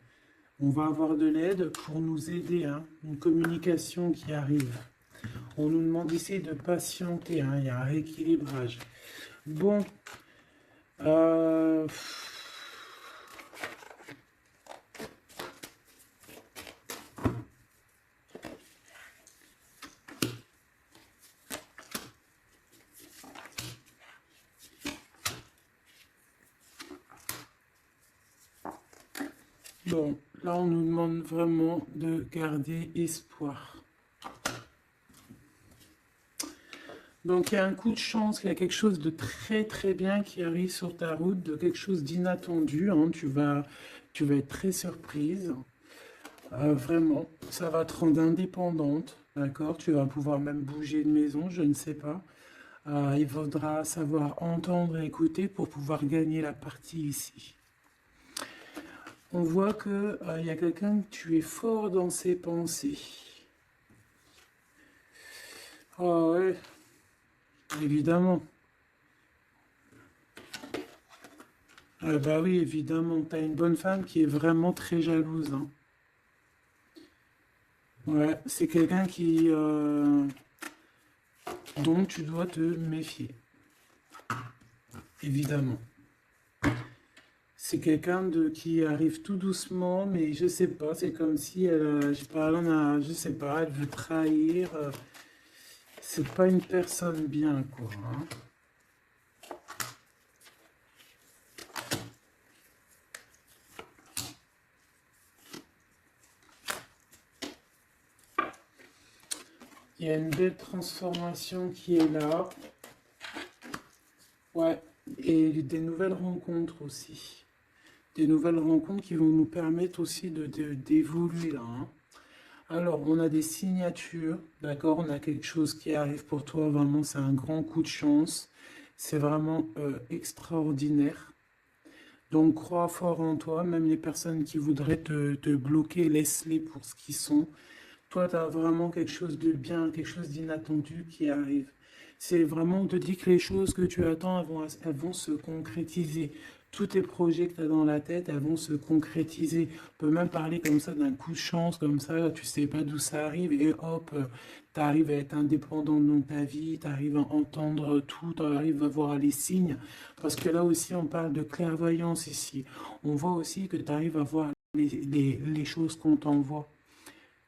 On va avoir de l'aide pour nous aider, hein, une communication qui arrive. On nous demande ici de patienter, hein, il y a un rééquilibrage. Bon, euh, Bon, là, on nous demande vraiment de garder espoir. Donc, il y a un coup de chance, il y a quelque chose de très très bien qui arrive sur ta route, de quelque chose d'inattendu, hein. Tu vas être très surprise. Vraiment, ça va te rendre indépendante, d'accord? Tu vas pouvoir même bouger de maison, je ne sais pas. Il faudra savoir entendre et écouter pour pouvoir gagner la partie ici. On voit que il y a quelqu'un que tu es fort dans ses pensées. Ah ouais, évidemment. Ah bah oui, évidemment. T'as une bonne femme qui est vraiment très jalouse, hein. Ouais, c'est quelqu'un dont tu dois te méfier, évidemment. C'est quelqu'un qui arrive tout doucement, mais je sais pas, c'est comme si elle, je sais pas, je sais pas, elle veut trahir. C'est pas une personne bien, quoi, hein. Il y a une belle transformation qui est là. Ouais, et des nouvelles rencontres aussi. Des nouvelles rencontres qui vont nous permettre aussi d'évoluer là, hein. Alors, on a des signatures, d'accord? On a quelque chose qui arrive pour toi, vraiment, c'est un grand coup de chance. C'est vraiment extraordinaire. Donc, crois fort en toi, même les personnes qui voudraient te bloquer, laisse-les pour ce qu'ils sont. Toi, tu as vraiment quelque chose de bien, quelque chose d'inattendu qui arrive. C'est vraiment, on te dit que les choses que tu attends, elles vont se concrétiser. Tous tes projets que tu as dans la tête, elles vont se concrétiser. On peut même parler comme ça d'un coup de chance, comme ça, tu sais pas d'où ça arrive, et hop, tu arrives à être indépendant dans ta vie, tu arrives à entendre tout, tu arrives à voir les signes. Parce que là aussi, on parle de clairvoyance ici. On voit aussi que tu arrives à voir les choses qu'on t'envoie.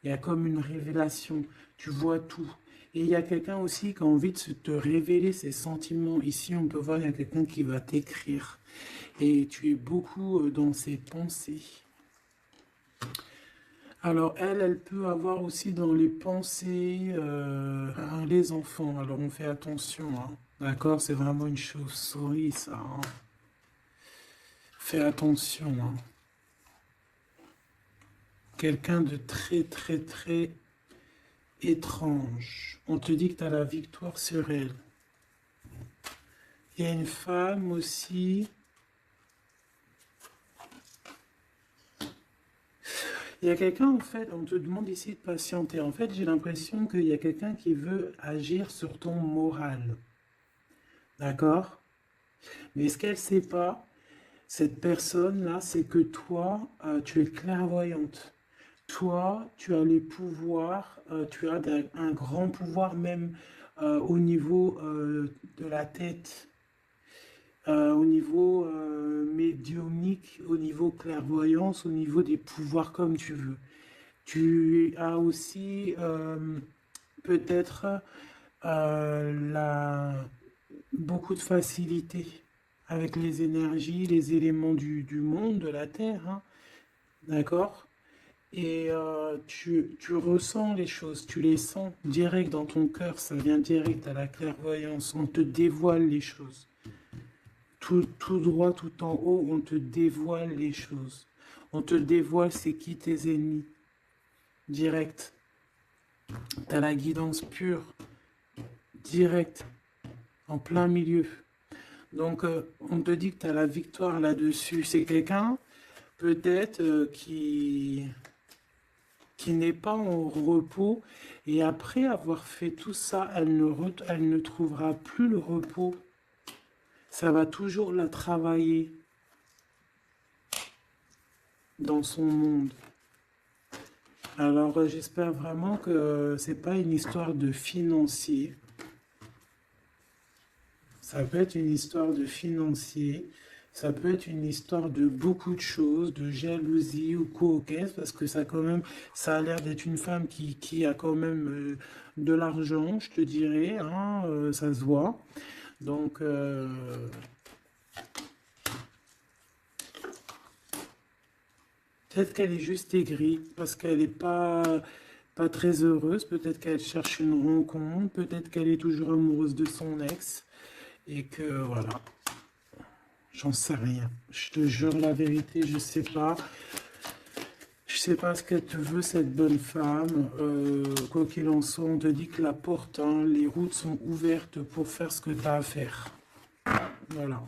Il y a comme une révélation, tu vois tout. Et il y a quelqu'un aussi qui a envie de te révéler ses sentiments. Ici, on peut voir, il y a quelqu'un qui va t'écrire. Et tu es beaucoup dans ses pensées. Alors, elle peut avoir aussi dans les pensées les enfants. Alors, on fait attention, hein. D'accord? C'est vraiment une chauve-souris, ça, hein. Fais attention, hein. Quelqu'un de très, très, très étrange. On te dit que tu as la victoire sur elle. Il y a une femme aussi. Il y a quelqu'un, en fait, on te demande ici de patienter. En fait, j'ai l'impression qu'il y a quelqu'un qui veut agir sur ton moral. D'accord? Mais ce qu'elle ne sait pas, cette personne-là, c'est que toi, tu es clairvoyante. Toi, tu as les pouvoirs, tu as un grand pouvoir même au niveau de la tête. Au niveau médiumnique, au niveau clairvoyance, au niveau des pouvoirs comme tu veux. Tu as aussi peut-être beaucoup de facilité avec les énergies, les éléments du monde, de la Terre, hein, d'accord? Et tu ressens les choses, tu les sens direct dans ton cœur, ça vient direct à la clairvoyance, on te dévoile les choses. Tout droit, tout en haut, on te dévoile les choses. On te dévoile c'est qui tes ennemis. Direct. Tu as la guidance pure. Direct. En plein milieu. Donc, on te dit que tu as la victoire là-dessus. C'est quelqu'un, peut-être, qui n'est pas en repos. Et après avoir fait tout ça, elle ne trouvera plus le repos. Ça va toujours la travailler dans son monde. Alors, j'espère vraiment que c'est pas une histoire de financier. Ça peut être une histoire de financier. Ça peut être une histoire de beaucoup de choses, de jalousie ou coquette, parce que ça quand même, ça a l'air d'être une femme qui a quand même de l'argent, je te dirais, hein, ça se voit. Donc, Peut-être qu'elle est juste aigrie, parce qu'elle n'est pas très heureuse. Peut-être qu'elle cherche une rencontre. Peut-être qu'elle est toujours amoureuse de son ex. Et que, voilà, j'en sais rien. Je te jure la vérité, je sais pas. Je sais pas ce qu'elle te veut, cette bonne femme. Quoi qu'il en soit, on te dit que la porte, hein, les routes sont ouvertes pour faire ce que tu as à faire. Voilà.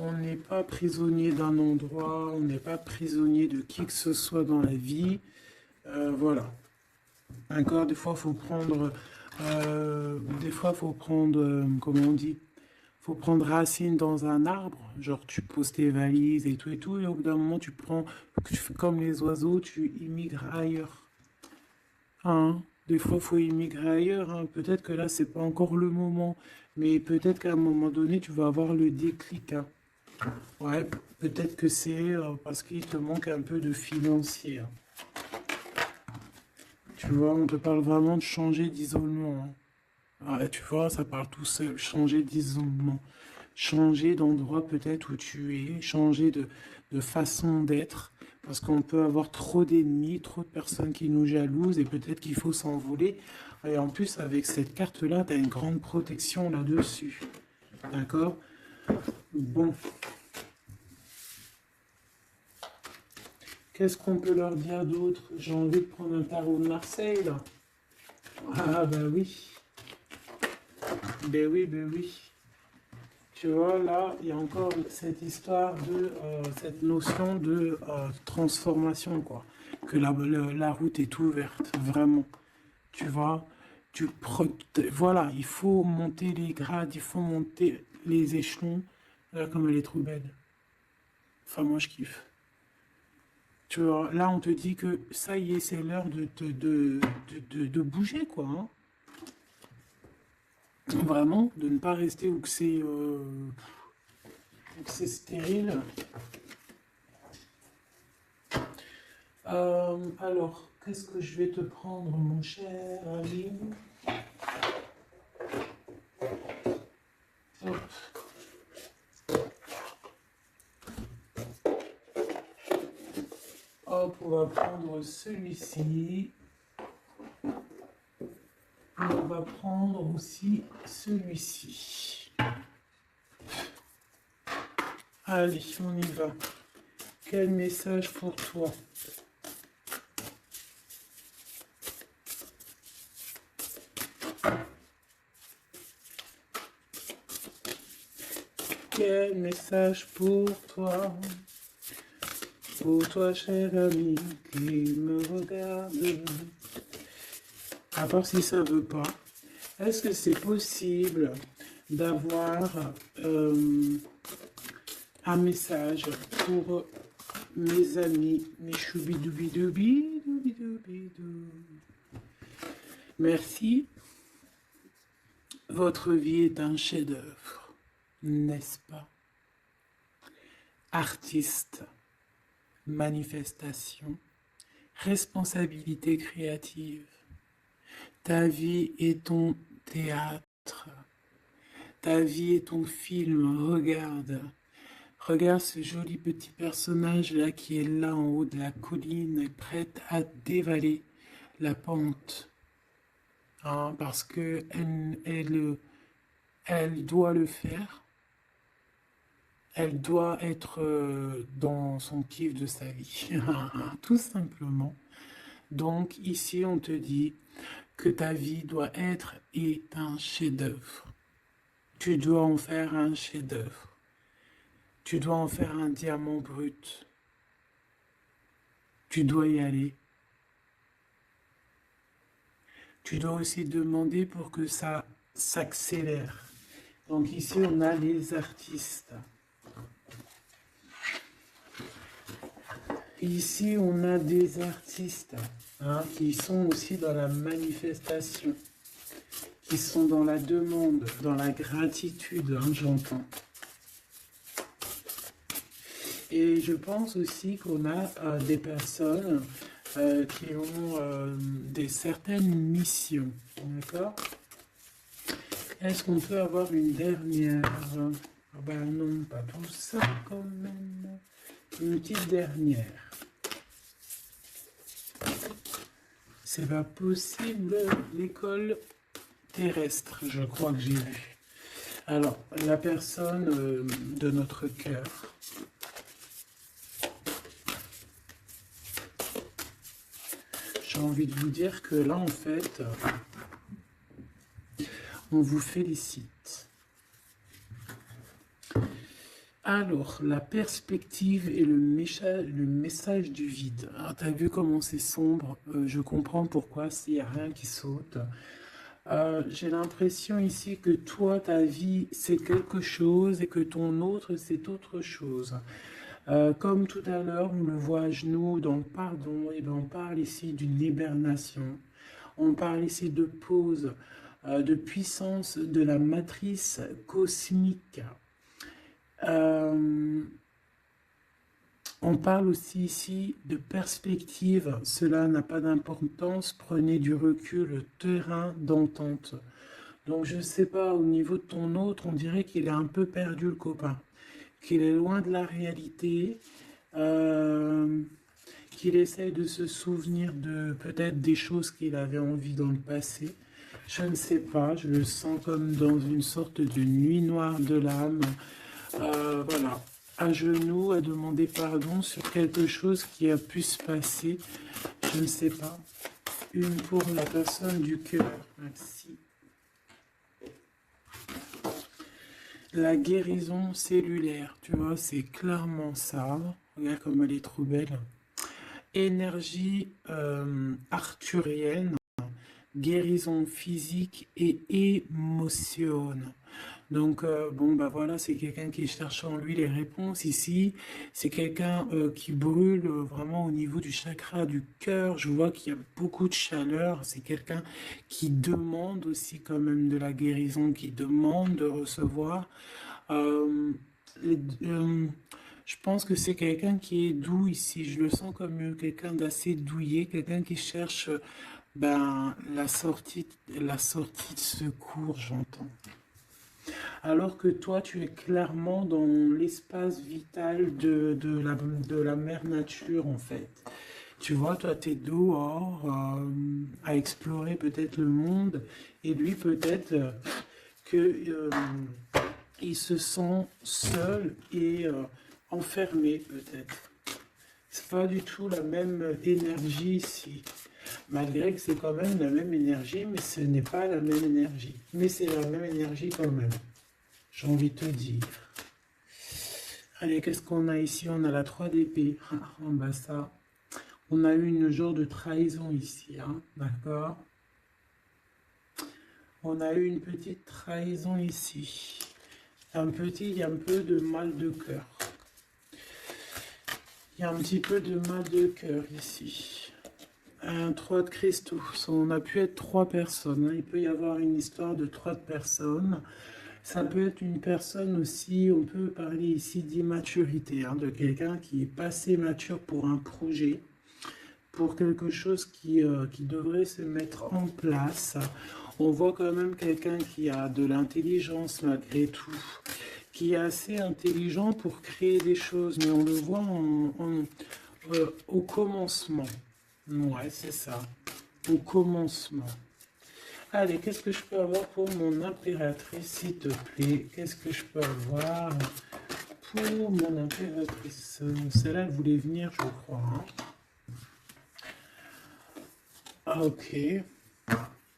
On n'est pas prisonnier d'un endroit, on n'est pas prisonnier de qui que ce soit dans la vie. Voilà. D'accord, des fois, faut prendre, comment on dit, faut prendre racine dans un arbre. Genre, tu poses tes valises et tout, et au bout d'un moment, tu fais comme les oiseaux, tu immigres ailleurs. Hein? Des fois, faut immigrer ailleurs. Hein. Peut-être que là, c'est pas encore le moment, mais peut-être qu'à un moment donné, tu vas avoir le déclic. Hein. Ouais, peut-être que c'est parce qu'il te manque un peu de financier. Hein. Tu vois, on te parle vraiment de changer d'isolement. Hein. Ouais, tu vois, ça parle tout seul. Changer d'isolement. Changer d'endroit peut-être où tu es. Changer de façon d'être. Parce qu'on peut avoir trop d'ennemis, trop de personnes qui nous jalousent et peut-être qu'il faut s'envoler. Et en plus, avec cette carte-là, tu as une grande protection là-dessus. D'accord? Bon. Qu'est-ce qu'on peut leur dire d'autre? J'ai envie de prendre un tarot de Marseille, là. Ah, bah oui. Ben oui, ben oui. Tu vois, là, il y a encore cette histoire de, cette notion de transformation, quoi. Que la route est ouverte, vraiment. Tu vois, voilà, il faut monter les grades, il faut monter les échelons. Là, comme elle est trop belle. Enfin, moi, je kiffe. Tu vois, là, on te dit que ça y est, c'est l'heure de bouger, quoi. Hein. Vraiment, de ne pas rester où que c'est stérile. Alors, qu'est-ce que je vais te prendre, mon cher ami? Hop. Hop, on va prendre celui-ci. On va prendre aussi celui-ci. Allez, on y va. Quel message pour toi? Quel message pour toi? Pour toi, cher ami, qui me regarde. À part si ça veut pas. Est-ce que c'est possible d'avoir un message pour mes amis, mes choubidoubidoubidoubidou. Merci. Votre vie est un chef-d'œuvre, n'est-ce pas? Artiste, manifestation, responsabilité créative. Ta vie est ton théâtre. Ta vie est ton film. Regarde. Regarde ce joli petit personnage là qui est là en haut de la colline, prête à dévaler la pente. Hein, parce que elle doit le faire. Elle doit être dans son kiff de sa vie. Tout simplement. Donc ici on te dit que ta vie doit être un chef-d'œuvre. Tu dois en faire un chef-d'œuvre. Tu dois en faire un diamant brut. Tu dois y aller. Tu dois aussi demander pour que ça s'accélère. Donc ici, on a les artistes. Ici, on a des artistes hein, qui sont aussi dans la manifestation, qui sont dans la demande, dans la gratitude, hein, j'entends. Et je pense aussi qu'on a des personnes qui ont certaines missions. D'accord? Est-ce qu'on peut avoir une dernière? Ben non, pas tout ça quand même. Une petite dernière. C'est pas possible, l'école terrestre, je crois que j'ai vu. Alors, la personne de notre cœur. J'ai envie de vous dire que là, en fait, on vous félicite. Alors, la perspective et le message du vide. Alors, t'as vu comment c'est sombre, je comprends pourquoi s'il n'y a rien qui saute. J'ai l'impression ici que toi, ta vie, c'est quelque chose et que ton autre, c'est autre chose. Comme tout à l'heure, on le voit à genoux dans le pardon, et bien on parle ici d'une hibernation. On parle ici de pause, de puissance de la matrice cosmique. On parle aussi ici de perspective, cela n'a pas d'importance, prenez du recul, terrain d'entente. Donc je ne sais pas, au niveau de ton autre, on dirait qu'il est un peu perdu le copain, qu'il est loin de la réalité, qu'il essaye de se souvenir de peut-être des choses qu'il avait envie dans le passé. Je ne sais pas, je le sens comme dans une sorte de nuit noire de l'âme. Voilà, à genoux, à demander pardon sur quelque chose qui a pu se passer. Je ne sais pas. Une pour la personne du cœur. Merci. La guérison cellulaire, tu vois, c'est clairement ça. Regarde comme elle est trop belle. Énergie arthurienne, guérison physique et émotion. Donc, bon, bah voilà, c'est quelqu'un qui cherche en lui les réponses ici. C'est quelqu'un qui brûle vraiment au niveau du chakra du cœur. Je vois qu'il y a beaucoup de chaleur. C'est quelqu'un qui demande aussi quand même de la guérison, qui demande de recevoir. Euh, les- euh, je pense que c'est quelqu'un qui est doux ici. Je le sens comme quelqu'un d'assez douillet, quelqu'un qui cherche ben, la sortie de secours, j'entends. Alors que toi, tu es clairement dans l'espace vital de la mère nature, en fait. Tu vois, toi, tu es dehors à explorer peut-être le monde, et lui, peut-être que il se sent seul et enfermé, peut-être. C'est pas du tout la même énergie ici. Malgré que c'est quand même la même énergie, mais ce n'est pas la même énergie. Mais c'est la même énergie quand même. J'ai envie de te dire. Allez, qu'est-ce qu'on a ici? On a la 3 d'épée. Ah, bah ça. On a eu une genre de trahison ici, hein, d'accord? On a eu une petite trahison ici. Il y a un peu de mal de cœur. Il y a un petit peu de mal de cœur ici. Un 3 de cristaux. On a pu être 3 personnes, hein. Il peut y avoir une histoire de 3 personnes. Ça peut être une personne aussi, on peut parler ici d'immaturité, hein, de quelqu'un qui est pas assez mature pour un projet, pour quelque chose qui devrait se mettre en place. On voit quand même quelqu'un qui a de l'intelligence malgré tout, qui est assez intelligent pour créer des choses, mais on le voit au commencement. Ouais, c'est ça, au commencement. Allez, qu'est-ce que je peux avoir pour mon impératrice, s'il te plaît? Qu'est-ce que je peux avoir pour mon impératrice? Celle-là, elle voulait venir, je crois, hein. Ah, ok.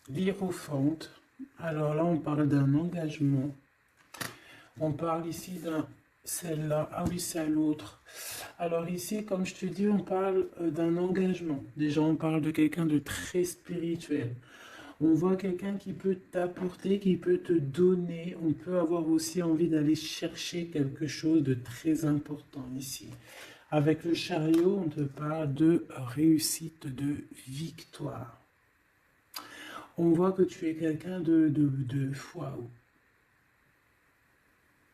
L'hiérophante. Alors là, on parle d'un engagement. On parle ici d'un... Celle-là. Ah oui, c'est à l'autre. Alors ici, comme je te dis, on parle d'un engagement. Déjà, on parle de quelqu'un de très spirituel. On voit quelqu'un qui peut t'apporter, qui peut te donner. On peut avoir aussi envie d'aller chercher quelque chose de très important ici. Avec le chariot, on te parle de réussite, de victoire. On voit que tu es quelqu'un de waouh,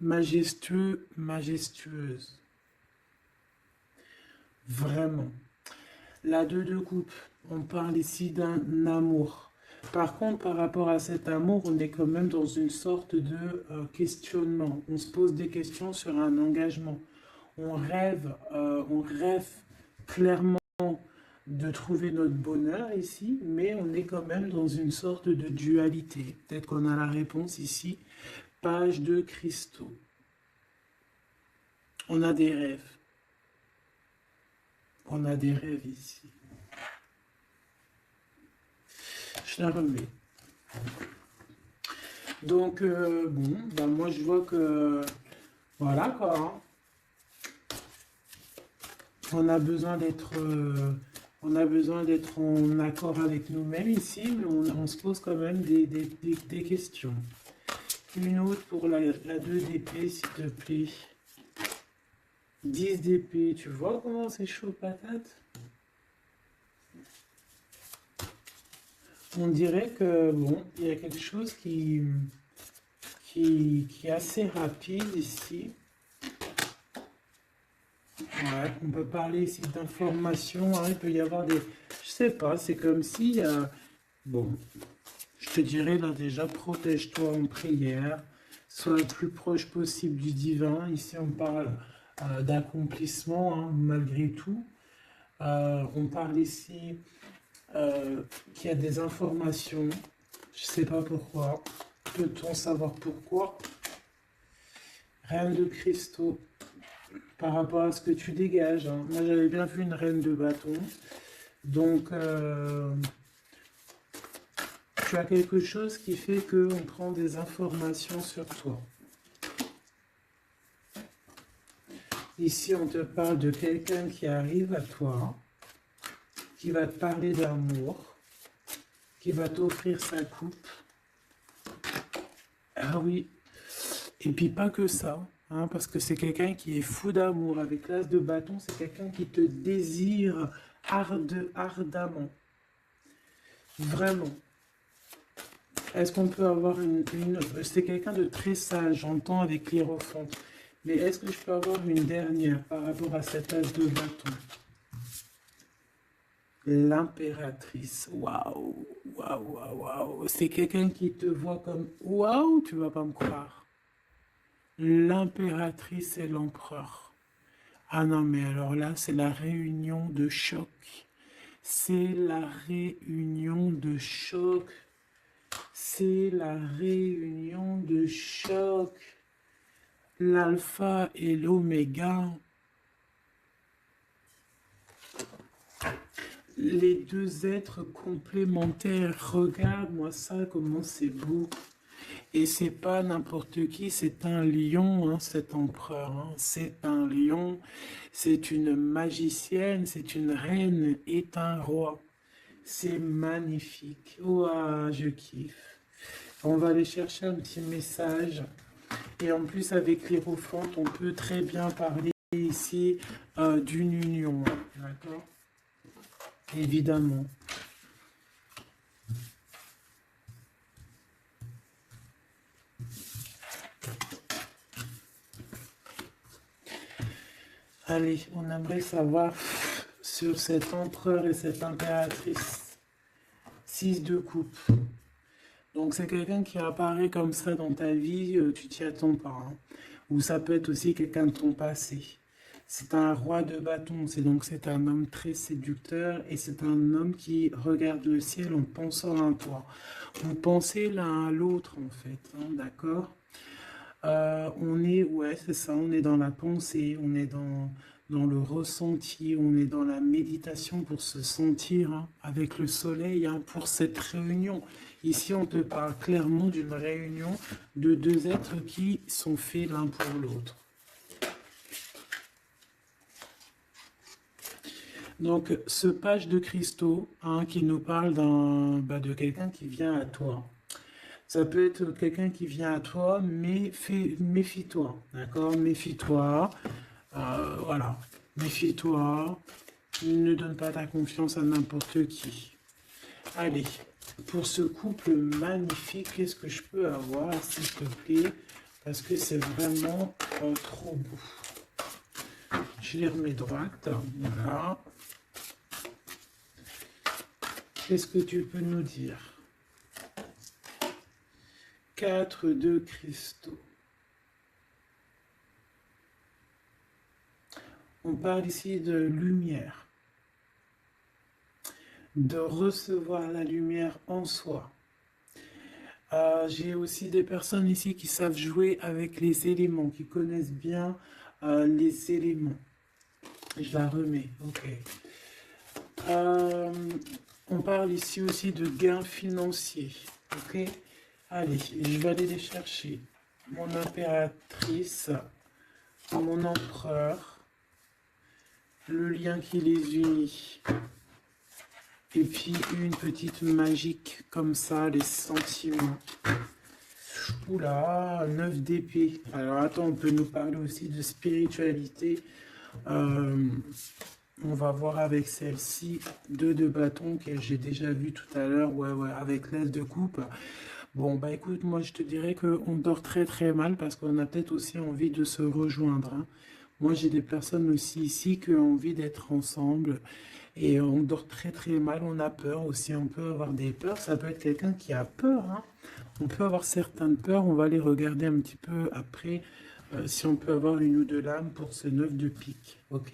majestueux, majestueuse. Vraiment. La 2 de coupe, on parle ici d'un amour. Par contre, par rapport à cet amour, on est quand même dans une sorte de questionnement. On se pose des questions sur un engagement. on rêve clairement de trouver notre bonheur ici, mais on est quand même dans une sorte de dualité. Peut-être qu'on a la réponse ici. Page de cristaux. On a des rêves. On a des rêves ici. Je la remets. Donc, bon, ben moi je vois que, voilà quoi, hein. On a besoin d'être en accord avec nous-mêmes ici, mais on se pose quand même des questions. Une autre pour la 2 d'épée, s'il te plaît. 10 d'épée, tu vois comment c'est chaud patate? On dirait que, bon, il y a quelque chose qui est assez rapide ici. Ouais, on peut parler ici d'informations, hein, il peut y avoir des... Je sais pas, c'est comme si... bon, je te dirais là déjà, protège-toi en prière, sois le plus proche possible du divin. Ici, on parle d'accomplissement, hein, malgré tout. On parle ici qu'il y a des informations. Je sais pas pourquoi. Peut-on savoir pourquoi? Reine de cristaux. Par rapport à ce que tu dégages, hein. Moi, j'avais bien vu une reine de bâton. Donc, tu as quelque chose qui fait qu'on prend des informations sur toi. Ici, on te parle de quelqu'un qui arrive à toi, qui va te parler d'amour, qui va t'offrir sa coupe. Ah oui, et puis pas que ça, hein, parce que c'est quelqu'un qui est fou d'amour. Avec l'as de bâton, c'est quelqu'un qui te désire ardemment. Vraiment. Est-ce qu'on peut avoir c'est quelqu'un de très sage, j'entends avec l'hiérophante. Mais est-ce que je peux avoir une dernière par rapport à cet as de bâton? L'impératrice. Waouh, waouh, waouh, waouh. C'est quelqu'un qui te voit comme waouh, tu vas pas me croire. L'impératrice et l'empereur. Ah non, mais alors là, c'est la réunion de choc. C'est la réunion de choc. C'est la réunion de choc. L'alpha et l'oméga. Les deux êtres complémentaires. Regarde-moi ça, comment c'est beau. Et c'est pas n'importe qui, c'est un lion, hein, cet empereur. Hein. C'est un lion, c'est une magicienne, c'est une reine et un roi. C'est magnifique. Ouah, je kiffe. On va aller chercher un petit message. Et en plus, avec l'hiérophante, on peut très bien parler ici d'une union. D'accord? Évidemment. Allez, on aimerait savoir sur cet empereur et cette impératrice. 6 de coupe. Donc c'est quelqu'un qui apparaît comme ça dans ta vie, tu t'y attends pas. Hein. Ou ça peut être aussi quelqu'un de ton passé. C'est un roi de bâton, c'est un homme très séducteur et c'est un homme qui regarde le ciel en pensant à toi. Vous pensez l'un à l'autre en fait, hein, d'accord? Ouais, c'est ça, on est dans la pensée, on est dans le ressenti, on est dans la méditation pour se sentir hein, avec le soleil hein, pour cette réunion. Ici, on te parle clairement d'une réunion de deux êtres qui sont faits l'un pour l'autre. Donc, ce page de cristaux hein, qui nous parle de quelqu'un qui vient à toi. Ça peut être quelqu'un qui vient à toi, mais méfie-toi, d'accord? Méfie-toi, voilà, méfie-toi, ne donne pas ta confiance à n'importe qui. Allez, pour ce couple magnifique, qu'est-ce que je peux avoir, s'il te plaît? Parce que c'est vraiment trop beau. Je les remets droite, voilà. Qu'est-ce que tu peux nous dire? 4 de cristaux. On parle ici de lumière, de recevoir la lumière en soi. J'ai aussi des personnes ici qui savent jouer avec les éléments, qui connaissent bien les éléments. Je la remets, ok. Euh, on parle ici aussi de gains financiers, ok. Allez, je vais aller les chercher. Mon impératrice, mon empereur, le lien qui les unit. Et puis une petite magique comme ça, les sentiments. Oula, 9 d'épée. Alors attends, on peut nous parler aussi de spiritualité. On va voir avec celle-ci, 2 de bâton que j'ai déjà vu tout à l'heure, ouais, avec l'as de coupe. Bon, bah écoute, moi je te dirais qu'on dort très très mal parce qu'on a peut-être aussi envie de se rejoindre, hein. Moi j'ai des personnes aussi ici qui ont envie d'être ensemble et on dort très très mal, on a peur aussi, on peut avoir des peurs, ça peut être quelqu'un qui a peur, hein. On peut avoir certaines peurs, on va les regarder un petit peu après, si on peut avoir une ou deux lames pour ce 9 de pique, ok?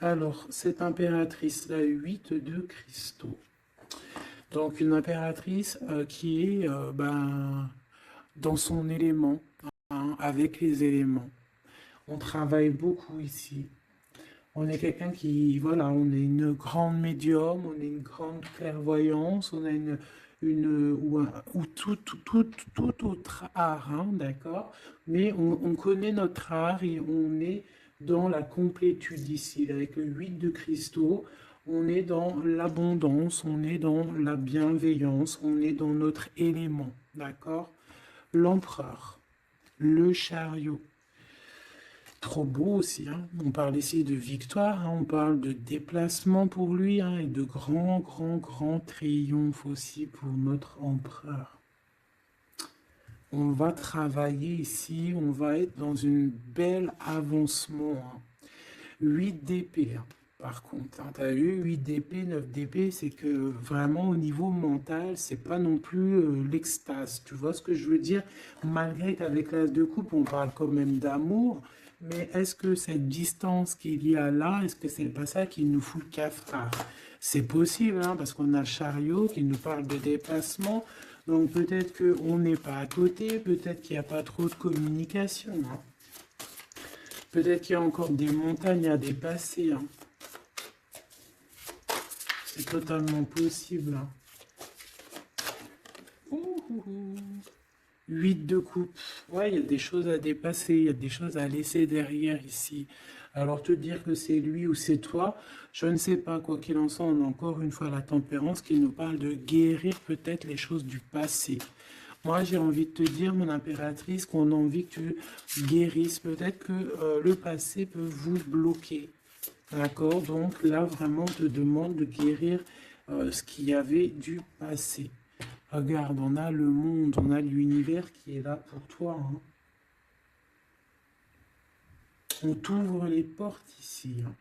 Alors, cette impératrice-là, 8 de cristaux. Donc, une impératrice qui est dans son élément, hein, avec les éléments. On travaille beaucoup ici. On est quelqu'un qui, voilà, on est une grande médium, on est une grande clairvoyance, on a ou tout autre art, hein, d'accord? Mais on connaît notre art et on est dans la complétude ici. Avec le 8 de cristaux, on est dans l'abondance, on est dans la bienveillance, on est dans notre élément, d'accord? L'empereur, le chariot. Trop beau aussi, hein. On parle ici de victoire, hein. On parle de déplacement pour lui, hein, et de grand triomphe aussi pour notre empereur. On va travailler ici, on va être dans une belle avancement, hein. 8 d'épée, hein. Par contre, hein, tu as vu, 8 d'épée, 9 d'épée, c'est que vraiment au niveau mental, c'est pas non plus l'extase. Tu vois ce que je veux dire? Malgré qu'avec l'as de coupe, on parle quand même d'amour, mais est-ce que cette distance qu'il y a là, est-ce que c'est pas ça qui nous fout le cafard? C'est possible, hein, parce qu'on a le chariot qui nous parle de déplacement, donc peut-être qu'on n'est pas à côté, peut-être qu'il n'y a pas trop de communication, hein. Peut-être qu'il y a encore des montagnes à dépasser, hein. C'est totalement possible, hein. 8 de coupe. Ouais, il y a des choses à dépasser, il y a des choses à laisser derrière ici. Alors te dire que c'est lui ou c'est toi, je ne sais pas. Quoi qu'il en soit, on a encore une fois la tempérance qui nous parle de guérir peut-être les choses du passé. Moi, j'ai envie de te dire, mon impératrice, qu'on a envie que tu guérisses. Peut-être que le passé peut vous bloquer. D'accord? Donc là, vraiment, on te demande de guérir ce qu'il y avait du passé. Regarde, on a le monde, on a l'univers qui est là pour toi, hein. On t'ouvre les portes ici, hein.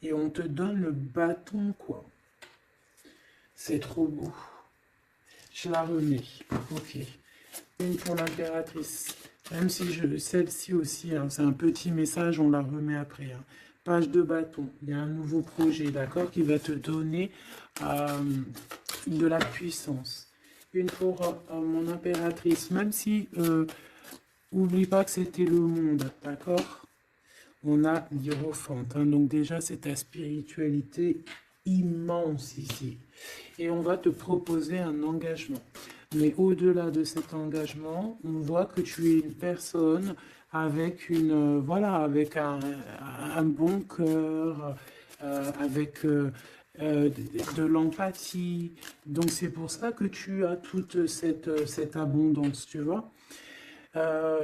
Et on te donne le bâton, quoi. C'est trop beau. Je la remets. Ok. Une pour l'impératrice. Même si celle-ci aussi, hein, c'est un petit message, on la remet après, hein. Page de bâton. Il y a un nouveau projet, d'accord, qui va te donner de la puissance. Une pour mon impératrice. Même si, oublie pas que c'était le monde, d'accord? On a l'hiérophante, hein, donc déjà c'est ta spiritualité immense ici. Et on va te proposer un engagement. Mais au-delà de cet engagement, on voit que tu es une personne avec avec un bon cœur, avec de l'empathie. Donc c'est pour ça que tu as toute cette abondance, tu vois.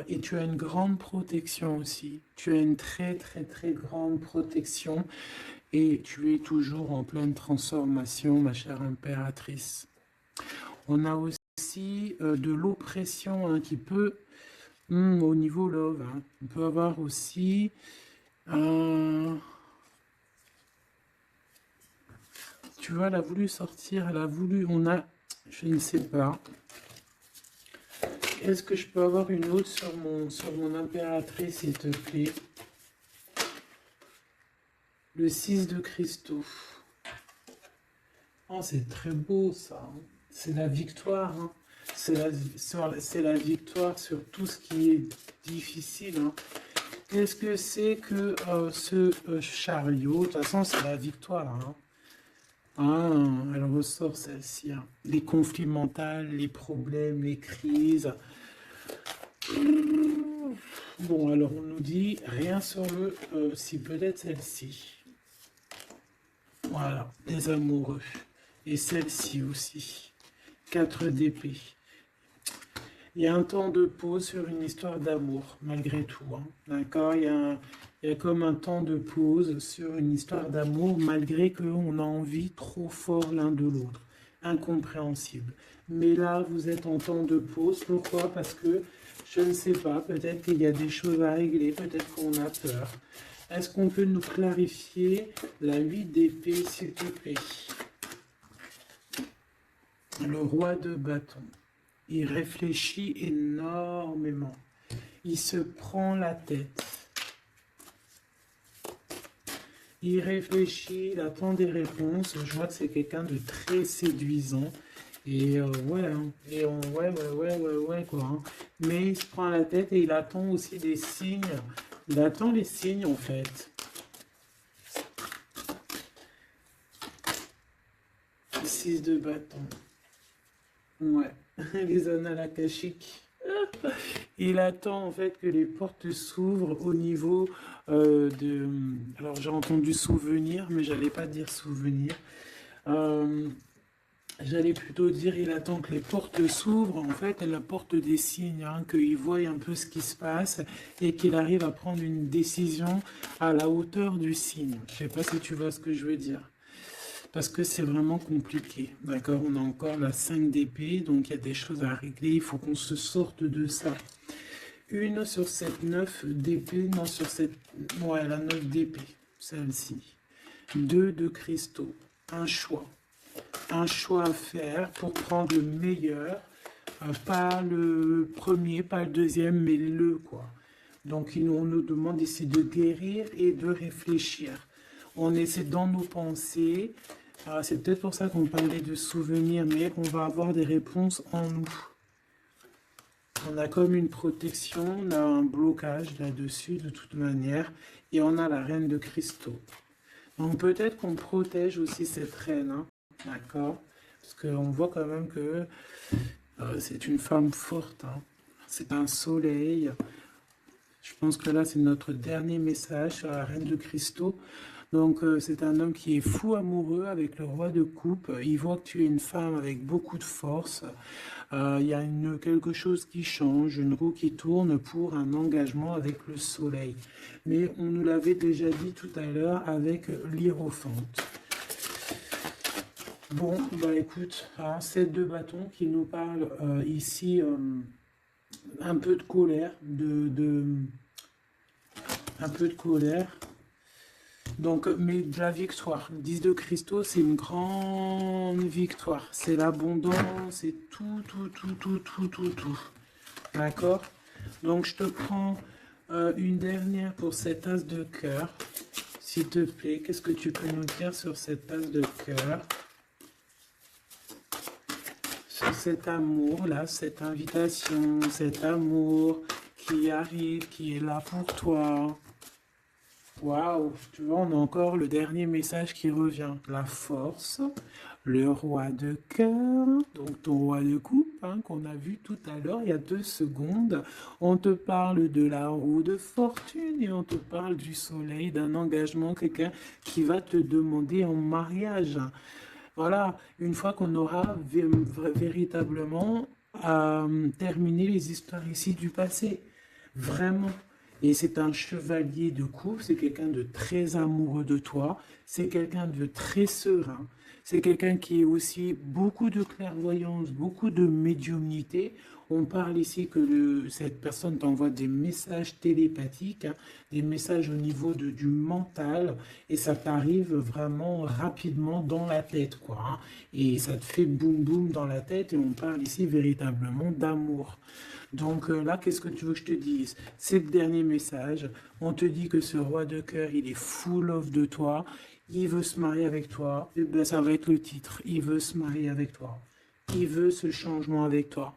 Et tu as une grande protection aussi. Tu as une très grande protection. Et tu es toujours en pleine transformation, ma chère impératrice. On a aussi de l'oppression, hein, qui peut, au niveau love, hein, on peut avoir aussi tu vois, elle a voulu sortir, elle a voulu, je ne sais pas. Est-ce que je peux avoir une autre sur mon impératrice, s'il te plaît? Le 6 de cristaux. Oh, c'est très beau ça, hein. C'est la victoire, hein. C'est la victoire sur tout ce qui est difficile, hein. Qu'est-ce que c'est que ce chariot? De toute façon, c'est la victoire, hein. Ah, elle ressort celle-ci, hein. Les conflits mentaux, les problèmes, les crises. Bon, alors on nous dit rien sur le si peut-être celle-ci. Voilà, les amoureux. Et celle-ci aussi. 4 d'épée. Il y a un temps de pause sur une histoire d'amour, malgré tout, hein. D'accord? Il y a comme un temps de pause sur une histoire d'amour, malgré qu'on a envie trop fort l'un de l'autre. Incompréhensible. Mais là, vous êtes en temps de pause. Pourquoi? Parce que, je ne sais pas, peut-être qu'il y a des choses à régler, peut-être qu'on a peur. Est-ce qu'on peut nous clarifier la 8 d'épée, s'il te plaît? Le roi de bâton. Il réfléchit énormément. Il se prend la tête. Il réfléchit, il attend des réponses. Je vois que c'est quelqu'un de très séduisant. Et ouais, hein. Et ouais, quoi, hein. Mais il se prend la tête et il attend aussi des signes. Il attend les signes, en fait. 6 de bâton. Ouais, les annales akashiques. Il attend en fait que les portes s'ouvrent au niveau de... Alors j'ai entendu souvenir, mais j'allais pas dire souvenir. Euh, J'allais plutôt dire il attend que les portes s'ouvrent. En fait, elle apporte des signes, hein, qu'il voie un peu ce qui se passe et qu'il arrive à prendre une décision à la hauteur du signe. Je sais pas si tu vois ce que je veux dire. Parce que c'est vraiment compliqué, d'accord? On a encore la 5 d'épée, donc il y a des choses à régler, il faut qu'on se sorte de ça. Une sur cette 9 d'épée, non sur cette... Ouais, la 9 d'épée, celle-ci. 2 de cristaux, un choix. Un choix à faire pour prendre le meilleur, pas le premier, pas le deuxième, mais le quoi. Donc on nous demande ici de guérir et de réfléchir. On essaie dans nos pensées. C'est peut-être pour ça qu'on parlait de souvenirs, mais on va avoir des réponses en nous. On a comme une protection, on a un blocage là-dessus de toute manière, et on a la reine de cristaux. Donc peut-être qu'on protège aussi cette reine, hein, d'accord? Parce qu'on voit quand même que c'est une femme forte, hein. C'est un soleil. Je pense que là, c'est notre dernier message sur la reine de cristaux. Donc, c'est un homme qui est fou amoureux avec le roi de coupe. Il voit que tu es une femme avec beaucoup de force. Il y a quelque chose qui change, une roue qui tourne pour un engagement avec le soleil. Mais on nous l'avait déjà dit tout à l'heure avec l'Hiérophante. Bon, bah écoute, hein, c'est 2 bâtons qui nous parlent ici un peu de colère, un peu de colère. Donc, mais de la victoire. 10 de cristaux, c'est une grande victoire. C'est l'abondance, c'est tout. D'accord? Donc, je te prends une dernière pour cette as de cœur. S'il te plaît, qu'est-ce que tu peux nous dire sur cette as de cœur? Sur cet amour-là, cette invitation, cet amour qui arrive, qui est là pour toi. Waouh, tu vois, on a encore le dernier message qui revient. La force, le roi de cœur, donc ton roi de coupe, hein, qu'on a vu tout à l'heure, il y a 2 secondes. On te parle de la roue de fortune et on te parle du soleil, d'un engagement, quelqu'un qui va te demander en mariage. Voilà, une fois qu'on aura véritablement terminé les histoires ici du passé. Vraiment. Et c'est un chevalier de coupe, c'est quelqu'un de très amoureux de toi, c'est quelqu'un de très serein, c'est quelqu'un qui a aussi beaucoup de clairvoyance, beaucoup de médiumnité. On parle ici que cette personne t'envoie des messages télépathiques, hein, des messages au niveau du mental, et ça t'arrive vraiment rapidement dans la tête, quoi, hein. Et ça te fait boum boum dans la tête, et on parle ici véritablement d'amour. Donc là, qu'est-ce que tu veux que je te dise? C'est le dernier message. On te dit que ce roi de cœur, il est full of de toi. Il veut se marier avec toi. Et ben, ça va être le titre. Il veut se marier avec toi. Il veut ce changement avec toi.